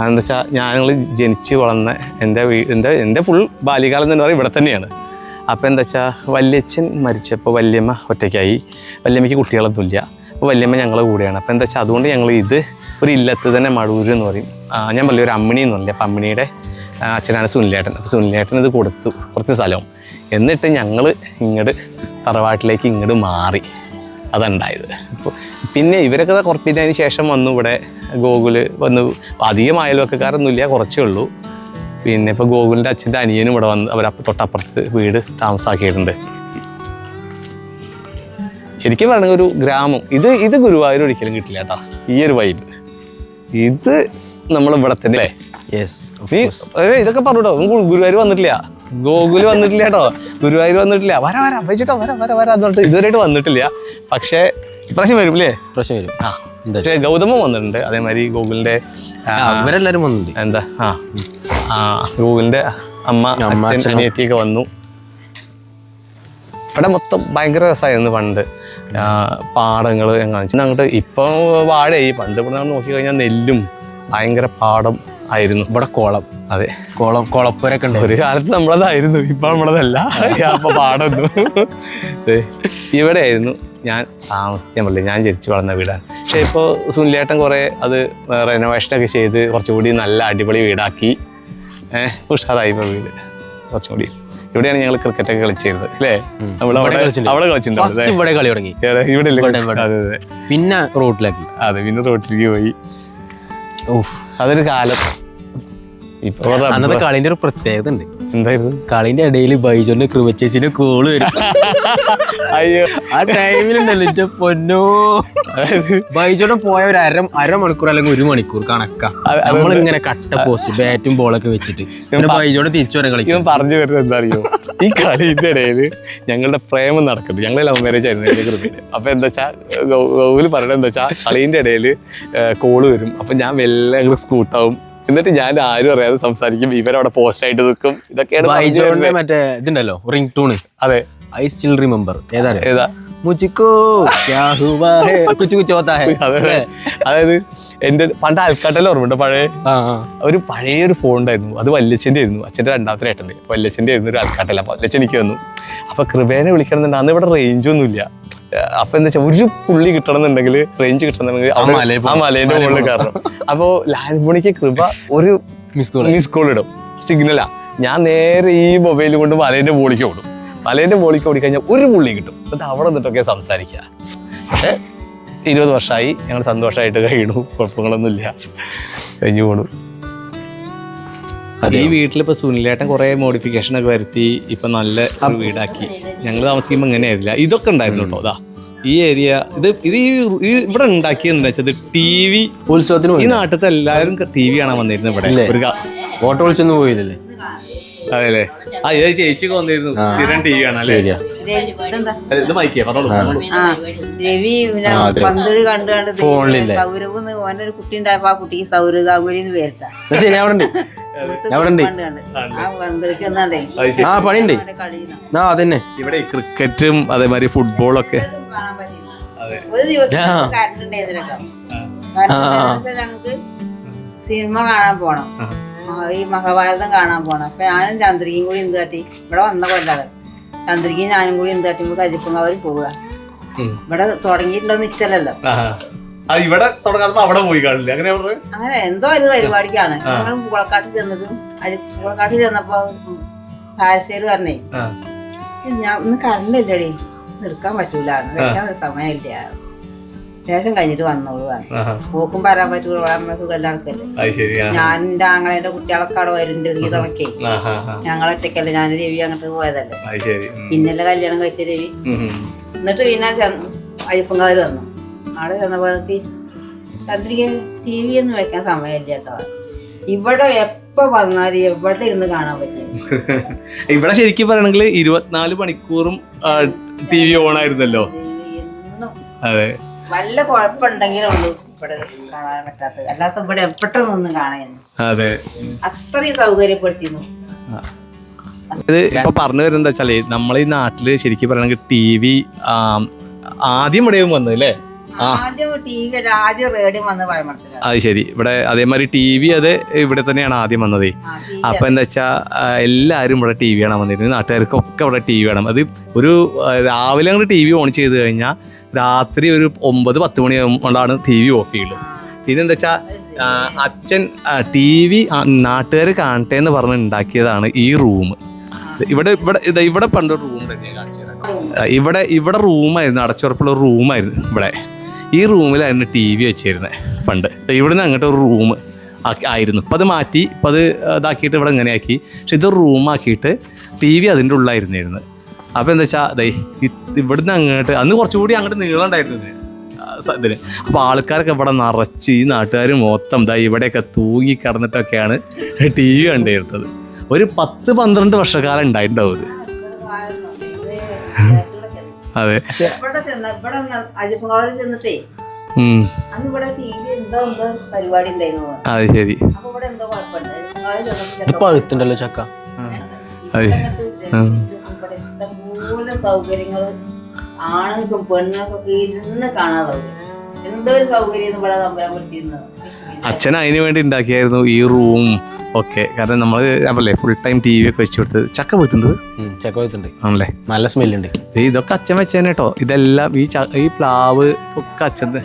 എന്താ വെച്ചാൽ ഞങ്ങൾ ജനിച്ച് വളർന്ന എൻ്റെ ഫുൾ ബാല്യകാലം എന്ന് പറയുന്നത് ഇവിടെ തന്നെയാണ്. അപ്പോൾ എന്താ വെച്ചാൽ വല്യച്ഛൻ മരിച്ചപ്പോൾ വല്യമ്മ ഒറ്റയ്ക്കായി. വല്യമ്മയ്ക്ക് കുട്ടികളൊന്നുമില്ല. അപ്പോൾ വല്യമ്മ ഞങ്ങളുടെ കൂടെയാണ്. അപ്പോൾ എന്താ വെച്ചാൽ അതുകൊണ്ട് ഞങ്ങൾ ഇത് ഒരു ഇല്ലത്ത് തന്നെ മടൂര് എന്ന് പറയും. ഞാൻ വലിയൊരു അമ്മിണി എന്നല്ല. അപ്പം അമ്മിണിയുടെ അച്ഛനാണ് സുനിലേട്ടൻ. അപ്പോൾ സുനിലേട്ടൻ ഇത് കൊടുത്തു കുറച്ച് സ്ഥലവും. എന്നിട്ട് ഞങ്ങൾ ഇങ്ങോട്ട് തറവാട്ടിലേക്ക് ഇങ്ങോട്ട് മാറി. അതുണ്ടായത്. അപ്പോൾ പിന്നെ ഇവരൊക്കെ കുറപ്പിച്ചതിന് ശേഷം വന്നു ഇവിടെ ഗോകുല് വന്നു. അധികം അയൽവക്കക്കാരൊന്നുമില്ല, കുറച്ചേ ഉള്ളൂ. പിന്നെ ഇപ്പോൾ ഗോകുലിൻ്റെ അച്ഛൻ്റെ അനിയനും ഇവിടെ വന്ന് തൊട്ടപ്പുറത്ത് വീട് താമസാക്കിയിട്ടുണ്ട്. ശരിക്കും പറയണമെങ്കിൽ ഒരു ഗ്രാമം. ഇത് ഗുരുവായൂർ ഒരിക്കലും കിട്ടില്ല കേട്ടോ, ഈ ഒരു വൈബ്. ഇത് നമ്മളിവിടെ തന്നെ അല്ലേ? നീ ഇതൊക്കെ പറഞ്ഞോ. ഗുരുവായൂർ വന്നിട്ടില്ല, ഗോകുല് വന്നിട്ടില്ല കേട്ടോ, ഗുരുവായൂർ വന്നിട്ടില്ല. വരാ വെച്ചിട്ടോ വരാ എന്നിട്ട് ഇതുവരെയായിട്ട് വന്നിട്ടില്ല. പക്ഷേ ഇപ്രാവശ്യം വരും അല്ലേ? ഇപ്രാവശ്യം വരും. പക്ഷേ ഗൗതമം വന്നിട്ടുണ്ട്. അതേമാതിരി ഗോകുലിൻ്റെ ഇവരെല്ലാവരും വന്നിട്ടുണ്ട്. എന്താ ഗോകുലിൻ്റെ അമ്മ അനിയത്തിയൊക്കെ വന്നു. ഇവിടെ മൊത്തം ഭയങ്കര രസമായിരുന്നു പണ്ട്. പാടങ്ങൾ കാണിച്ചു അങ്ങോട്ട്. ഇപ്പം വാഴയായി. പണ്ട് ഇവിടെ നോക്കി കഴിഞ്ഞാൽ നെല്ലും ഭയങ്കര പാടം ആയിരുന്നു. ഇവിടെ കോളം. അതെ, കുളപ്പുരൊക്കെ ഉണ്ട്. ഒരു കാലത്ത് നമ്മളതായിരുന്നു, ഇപ്പം നമ്മളതല്ല. അപ്പൊ പാടൊന്നും ഇവിടെ ആയിരുന്നു ഞാൻ താമസിക്കാൻ പറ്റില്ല. ഞാൻ ജനിച്ചു വളർന്ന വീടാണ്. പക്ഷെ ഇപ്പോൾ സുനിലേട്ടൻ കുറേ അത് റെനോവേഷനൊക്കെ ചെയ്ത് കുറച്ചുകൂടി നല്ല അടിപൊളി വീടാക്കി. ഉഷാറായി ഇപ്പോൾ വീട് കുറച്ചും കൂടി. ഇവിടെയാണ് ഞങ്ങൾ ക്രിക്കറ്റൊക്കെ കളിച്ചിരുന്നത് അല്ലേ? അവിടെ കളിച്ചിട്ടുണ്ട്. ഇവിടെ കളി തുടങ്ങി. ഇവിടെ അതെ. പിന്നെ റോഡിലാക്കി. അതെ, പിന്നെ റോഡിലേക്ക് പോയി. അതൊരു കാലം. ഇപ്പൊ അന്നത്തെ കളിന്റെ ഒരു പ്രത്യേകത ഉണ്ട്. എന്തായിരുന്നു? കളിന്റെ ഇടയിൽ ബൈജോന്റെ കൃപച്ചേച്ചിന്റെ കോള് വരും. അയ്യോ, ആ ടൈമിലുണ്ടല്ലോ എന്റെ പൊന്നോ, ബൈജോടെ പോയ ഒരു അരമണിക്കൂർ അല്ലെങ്കിൽ 1 മണിക്കൂർ കണക്കാ. നമ്മളിങ്ങനെ കട്ട പോസ്റ്റ് ബാറ്റും ബോളൊക്കെ വെച്ചിട്ട് ബൈജോടെ തിരിച്ചു വരാൻ കളിക്കും. പറഞ്ഞു വരുന്നത് എന്താ അറിയോ, ഈ കളിന്റെ ഇടയിൽ ഞങ്ങളുടെ പ്രേമം നടക്കുന്നുണ്ട്. ഞങ്ങൾ ലവ് മാരേജ് ആയിരുന്നു എൻ്റെ കൃപയിൽ. അപ്പൊ എന്താ വെച്ചാൽ ഗൗല് പറയണത് എന്താ വെച്ചാൽ കളിന്റെ ഇടയിൽ കോള് വരും. അപ്പൊ ഞാൻ വെള്ളം സ്കൂട്ടാവും. എന്നിട്ട് ഞാൻ ആരും അറിയാതെ സംസാരിക്കും. ഇവരവിടെ പോസ്റ്റ് ആയിട്ട് നിൽക്കും. ഇതൊക്കെയാണ് മറ്റേ ഇതുണ്ടല്ലോ റിംഗ് ടൂണ്. അതെ, ഐ സ്റ്റിൽ റിമെമ്പർ. ഏതാ? മുച്ചിക്കോ അതായത് എൻ്റെ പണ്ട് ആൽക്കാട്ടല്ല ഓർമ്മയുണ്ട്. പഴയൊരു ഫോൺ ഉണ്ടായിരുന്നു. അത് വല്യച്ഛൻ്റെ ആയിരുന്നു. അച്ഛൻ്റെ രണ്ടാമത്തെ ഏട്ടൻ്റെ വല്യച്ഛൻ്റെ ആയിരുന്നു ഒരു ആൽക്കാട്ടല്ല. അപ്പോൾ വല്യച്ഛൻ എനിക്ക് വന്നു. അപ്പോൾ കൃപേനെ വിളിക്കണമെന്നുണ്ട്. അന്ന് ഇവിടെ റേഞ്ചൊന്നുമില്ല. അപ്പൊ എന്താ വെച്ചാൽ ഒരു പുള്ളി കിട്ടണമെന്നുണ്ടെങ്കിൽ റേഞ്ച് കിട്ടണമെന്നുണ്ടെങ്കിൽ ആ മലേന്റെ മുകളിൽ കയറണം. അപ്പോൾ ലാൽമണിക്ക് കൃപ ഒരു മിസ് കോൾ ഇടും, സിഗ്നലാ. ഞാൻ നേരെ ഈ മൊബൈൽ കൊണ്ട് മലേന്റെ മോളിക്ക് ഓടും. മലേന്റെ മോളിക്ക് ഓടിക്കഴിഞ്ഞാൽ ഒരു പുള്ളി കിട്ടും. എന്നിട്ട് അവിടെ നിന്നിട്ടൊക്കെ സംസാരിക്കുക. പക്ഷെ 20 വർഷമായി ഞങ്ങൾ സന്തോഷമായിട്ട് കഴിയണു. കുഴപ്പങ്ങളൊന്നുമില്ല, കഴിഞ്ഞു പോണു. ഈ വീട്ടിലിപ്പോൾ സുനിലേട്ടൻ കുറേ മോഡിഫിക്കേഷനൊക്കെ വരുത്തി ഇപ്പം നല്ല ഒരു വീടാക്കി. ഞങ്ങൾ താമസിക്കുമ്പോൾ ഇങ്ങനെയായിരുന്നില്ല. ഇതൊക്കെ ഉണ്ടായിരുന്നു കേട്ടോ. ഈ ഏരിയ ഇത് ഇവിടെ ഉണ്ടാക്കിയെന്ന് വെച്ചത് TV ഉത്സവത്തിന് ഈ നാട്ടിലത്തെ എല്ലാവരും TV കാണാൻ വന്നിരുന്നു ഇവിടെ ഒരു ഫോട്ടോ വിളിച്ചൊന്നും പോയില്ലല്ലേ? അതെല്ലേ? ആ ഇത് ചേച്ചിക്ക് വന്നിരുന്നു സ്ഥിരം TV കാണാല്ലേ? ഇത് മൈക്കിയാ പറഞ്ഞോളൂ. രവി പന്തളി കണ്ടു സൗരവ് ഓനൊരു കുട്ടി ഉണ്ടായപ്പോ ആ കുട്ടിക്ക് സൗരഗാഗുലി പേരിട്ടാ. ശരി, അവിടെ ഉണ്ട്. ആ പണിയുണ്ട്. ആ അതന്നെ. ഇവിടെ ക്രിക്കറ്റും അതേമാതിരി ഫുട്ബോളൊക്കെ ഒരു ദിവസം കറണ്ട് ഉണ്ടായിരുന്നില്ല കേട്ടോ. ഞങ്ങക്ക് സിനിമ കാണാൻ പോണം, ഈ മഹാഭാരതം കാണാൻ പോണം. അപ്പൊ ഞാനും ചന്ദ്രികയും കൂടി എന്ത് കാട്ടി, ഇവിടെ വന്ന കൊല്ലാതെ ചന്ദ്രികയും ഞാനും കൂടി എന്ത് കാട്ടി കരിപ്പുങ്കാവൂർ പോവുക. ഇവിടെ തുടങ്ങിയിട്ടുണ്ടോ നിശ്ചലല്ലോ. ഇവിടെ തുടങ്ങാതെ അവിടെ പോയി കാണില്ല അങ്ങനെ എന്തോ ഒരു പരിപാടിക്കാണ് ഞങ്ങൾ പൂളക്കാട്ടിൽ ചെന്നതും. പൂളക്കാട്ടിൽ ചെന്നപ്പോ താരശ്ശേരി പറഞ്ഞേ, ഞാൻ ഇന്ന് കറണ്ട് ഇല്ലടി, നിർക്കാൻ പറ്റൂല, വെക്കാൻ സമയമില്ല, ലേശം കഴിഞ്ഞിട്ട് വന്നോളൂ. പോക്കും വരാൻ പറ്റൂല, സുഖമല്ല ആൾക്കല്ലേ. ഞാൻ എന്റെ ആങ്ങളെന്റെ കുട്ടികളൊക്കെ അവിടെ വരുന്നുണ്ട് ഗീതമൊക്കെ. ഞങ്ങളൊറ്റക്കല്ലേ, ഞാൻ രവി അങ്ങോട്ട് പോയതല്ലേ, പിന്നല്ലേ കല്യാണം കഴിച്ച രവി. എന്നിട്ട് പിന്നെ അയ്യപ്പങ്കാവിൽ വന്നു. അവിടെ ചെന്നപ്പോ ചന്ദ്രിക TV ഒന്നും വെക്കാൻ സമയമില്ല കേട്ടോ. ഇവിടെ എപ്പോ വന്നാലും എവിടെ ഇരുന്ന് കാണാൻ പറ്റും. ഇവിടെ ശരിക്കും പറയണെങ്കിൽ 24 മണിക്കൂറും TV ഓൺ ആയിരുന്നല്ലോ. അതെ, വല്ല കുഴപ്പമുണ്ടെങ്കിലും ഉള്ളൂ ഇവിടെ കാണാൻ പറ്റാത്തത്, അല്ലാത്ത ഇവിടെ എപ്പോഴൊന്നും കാണായിരുന്നു. അതെ, അത്രയും സൗകര്യപ്പെടുത്തിയിരുന്നു. ഇത് ഇപ്പൊ പറഞ്ഞു വരുന്നത് വെച്ചാല് നമ്മളെ ഈ നാട്ടില് ശരിക്കും പറയണെങ്കിൽ TV ആദ്യം ഇവിടെയും വന്നത് അല്ലേ? ആദ്യം TV അല്ല, ആദ്യം റേഡിയോ വന്ന് പഴമർത്തില്ല. അത് ശരി. ഇവിടെ അതേമാതിരി TV അത് ഇവിടെ തന്നെയാണ് ആദ്യം വന്നത്. അപ്പൊ എന്താ വെച്ചാ എല്ലാരും ഇവിടെ TV കാണാൻ വന്നിരുന്നു. നാട്ടുകാർക്കൊക്കെ ഇവിടെ TV വേണം. അത് ഒരു രാവിലെ അങ്ങോട്ട് TV ഓൺ ചെയ്ത് കഴിഞ്ഞാൽ രാത്രി ഒരു 9-10 മണിയാകുമ്പോഴാണ് TV ഓഫ് ചെയ്യുള്ളൂ. പിന്നെ എന്താ വെച്ചാ അച്ഛൻ TV നാട്ടുകാർ കാണട്ടെ എന്ന് പറഞ്ഞ് ഉണ്ടാക്കിയതാണ് ഈ റൂം. ഇവിടെ പണ്ടൊരു റൂം തന്നെയാണ് കാണിച്ചത്. ഇവിടെ റൂമായിരുന്നു, അടച്ചുറപ്പുള്ള ഒരു റൂമായിരുന്നു ഇവിടെ. ഈ റൂമിലായിരുന്നു TV വെച്ചിരുന്നത് പണ്ട്. ഇവിടുന്ന് അങ്ങോട്ട് ഒരു റൂം ആയിരുന്നു. ഇപ്പം അത് മാറ്റി, ഇപ്പം അത് ഇതാക്കിയിട്ട് ഇവിടെ ഇങ്ങനെ ആക്കി. പക്ഷെ ഇത് റൂമാക്കിയിട്ട് TV അതിൻ്റെ ഉള്ളിലായിരുന്നിരുന്നത്. അപ്പോൾ എന്താ വെച്ചാൽ ഇവിടുന്ന് അങ്ങോട്ട് അന്ന് കുറച്ചുകൂടി അങ്ങോട്ട് നീളം ഉണ്ടായിരുന്നു ഇതിന്. അപ്പോൾ ആൾക്കാരൊക്കെ ഇവിടെ നിറച്ച് ഈ നാട്ടുകാർ മൊത്തം ഇവിടെയൊക്കെ തൂങ്ങി കിടന്നിട്ടൊക്കെയാണ് TV കണ്ടിരുന്നത്. ഒരു 10-12 വർഷക്കാലം ഉണ്ടായിട്ടുണ്ടാവും ഇത്. അതെ, അത് ശരി. പഴുത്തുണ്ടല്ലോ ചക്ക. സൗകര്യങ്ങള് ആണുങ്ങൾക്കും പെണ്ണുങ്ങൾക്കൊക്കെ ഇരുന്ന് കാണാൻ സൗകര്യം. എന്തൊരു സൗകര്യം ഇവിടെ തമ്പരാൻ പറ്റിയിരുന്നത്. അച്ഛൻ അതിന് വേണ്ടി ഉണ്ടാക്കിയായിരുന്നു ഈ റൂം ഒക്കെ. കാരണം നമ്മൾ അല്ലേ ഫുൾ ടൈം TV ഒക്കെ വെച്ച് കൊടുത്തത്. ചക്ക പൊഴുത്തുണ്ട് ആണല്ലേ, നല്ല സ്മെല്ലുണ്ട്. ഇതൊക്കെ അച്ഛൻ വെച്ചേനെ കേട്ടോ. ഇതെല്ലാം ഈ പ്ലാവ് ഇതൊക്കെ അച്ഛൻ്റെ,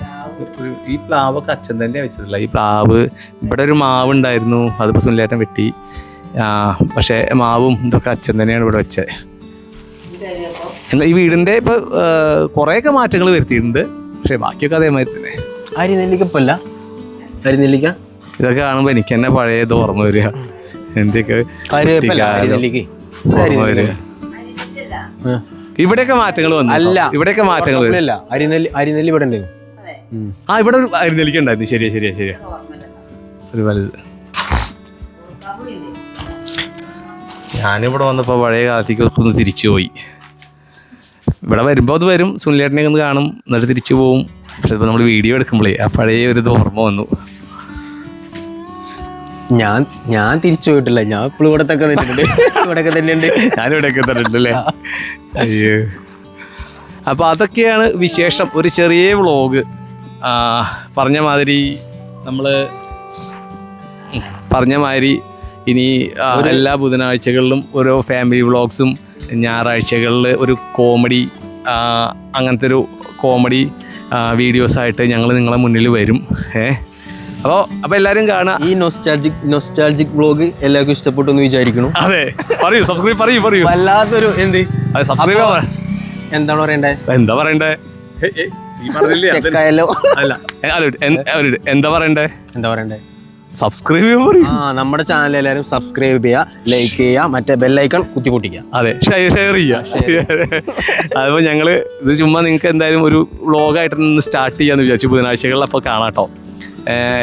ഈ പ്ലാവൊക്കെ അച്ഛൻ തന്നെ വെച്ചതല്ല. ഈ പ്ലാവ് ഇവിടെ ഒരു മാവ് ഉണ്ടായിരുന്നു, അതിപ്പോൾ സുനിലേട്ടൻ വെട്ടി. പക്ഷേ മാവും ഇതൊക്കെ അച്ഛൻ തന്നെയാണ് ഇവിടെ വെച്ചത്. എന്നാൽ ഈ വീടിൻ്റെ ഇപ്പോൾ കുറേയൊക്കെ മാറ്റങ്ങൾ വരുത്തിയിട്ടുണ്ട്. പക്ഷേ ബാക്കിയൊക്കെ അതേമാതിരി തന്നെ. അരിനെല്ലിക്കപ്പല്ല, അരിനെല്ലിക്ക ഇതൊക്കെ കാണുമ്പോൾ എനിക്ക് തന്നെ പഴയത് ഓർമ്മ വരിക. എന്തൊക്കെ ഓർമ്മ വരിക. ഇവിടെയൊക്കെ മാറ്റങ്ങൾ വന്നു. അല്ല, ഇവിടെയൊക്കെ മാറ്റങ്ങൾ അരിനെല്ലി ഇവിടെ ഉണ്ട്. ഇവിടെ ഒരു അരിനെല്ലിക്ക ഉണ്ടായിരുന്നു. ശരിയാ ഒരു വലുത്. ഞാനിവിടെ വന്നപ്പോൾ പഴയ കാലത്തേക്ക് ഒന്ന് തിരിച്ചു പോയി. ഇവിടെ വരുമ്പോൾ അത് വരും, സുനിലേട്ടനെ ഒന്ന് കാണും, എന്നിട്ട് തിരിച്ചു പോവും. പക്ഷെ ഇപ്പോൾ നമ്മൾ വീഡിയോ എടുക്കുമ്പോഴേ ആ പഴയ ഒരു ഇത് ഓർമ്മ വന്നു. ഞാൻ തിരിച്ചു പോയിട്ടില്ല, ഞാൻ ഇപ്പോഴും ഇവിടത്തൊക്കെ ഇവിടെയൊക്കെ തന്നെയുണ്ട്. ഞാനിവിടെയൊക്കെ തന്നെയുണ്ടല്ലേ. അയ്യോ, അപ്പോൾ അതൊക്കെയാണ് വിശേഷം. ഒരു ചെറിയ വ്ളോഗ്. പറഞ്ഞ മാതിരി ഇനി എല്ലാ ബുധനാഴ്ചകളിലും ഓരോ ഫാമിലി വ്ളോഗ്സും, ഞായറാഴ്ചകളിൽ ഒരു കോമഡി, അങ്ങനത്തെ ഒരു കോമഡി വീഡിയോസായിട്ട് ഞങ്ങൾ നിങ്ങളെ മുന്നിൽ വരും. അപ്പോൾ എല്ലാവരും കാണാം. ഈ നൊസ്റ്റാൾജിക് വ്ളോഗ് എല്ലാവർക്കും ഇഷ്ടപ്പെട്ടു എന്ന് വിചാരിക്കുന്നു. അതെ, സബ്സ്ക്രൈബ് പറയൂ. വല്ലാത്തൊരു സബ്സ്ക്രൈബ് എന്താ പറയണ്ടേ? അല്ല, എന്താ പറയണ്ടേ? സബ്സ്ക്രൈബ് ചെയ്യാൻ പറയും. നമ്മുടെ ചാനൽ എല്ലാവരും സബ്സ്ക്രൈബ് ചെയ്യുക, ലൈക്ക് ചെയ്യുക, മറ്റേ ബെല്ലൈക്കൺ കുത്തി പൊട്ടിക്കുക. അതെ, ഷെയർ ചെയ്യുക. അതിപ്പോൾ ഞങ്ങൾ ഇത് ചുമ്മാ നിങ്ങൾക്ക് എന്തായാലും ഒരു വ്ളോഗായിട്ട് നിന്ന് സ്റ്റാർട്ട് ചെയ്യാമെന്ന് വിചാരിച്ചു. ബുധനാഴ്ചകളിൽ അപ്പോൾ കാണാട്ടോ.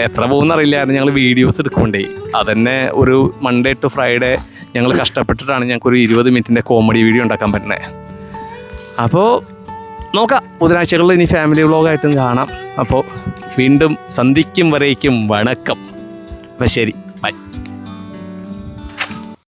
എത്ര പോകുന്നറിയില്ലായിരുന്നു. ഞങ്ങൾ വീഡിയോസ് എടുക്കൊണ്ടേ അതന്നെ ഒരു മൺഡേ ടു ഫ്രൈഡേ ഞങ്ങൾ കഷ്ടപ്പെട്ടിട്ടാണ് ഞങ്ങൾക്കൊരു 20 മിനിറ്റിൻ്റെ കോമഡി വീഡിയോ ഉണ്ടാക്കാൻ പറ്റുന്നത്. അപ്പോൾ നോക്കാം, ബുധനാഴ്ചകളിൽ ഇനി ഫാമിലി വ്ളോഗായിട്ടും കാണാം. അപ്പോൾ വീണ്ടും സന്ധിക്കും വരേക്കും വണക്കം. അപ്പം ശരി, ബൈ.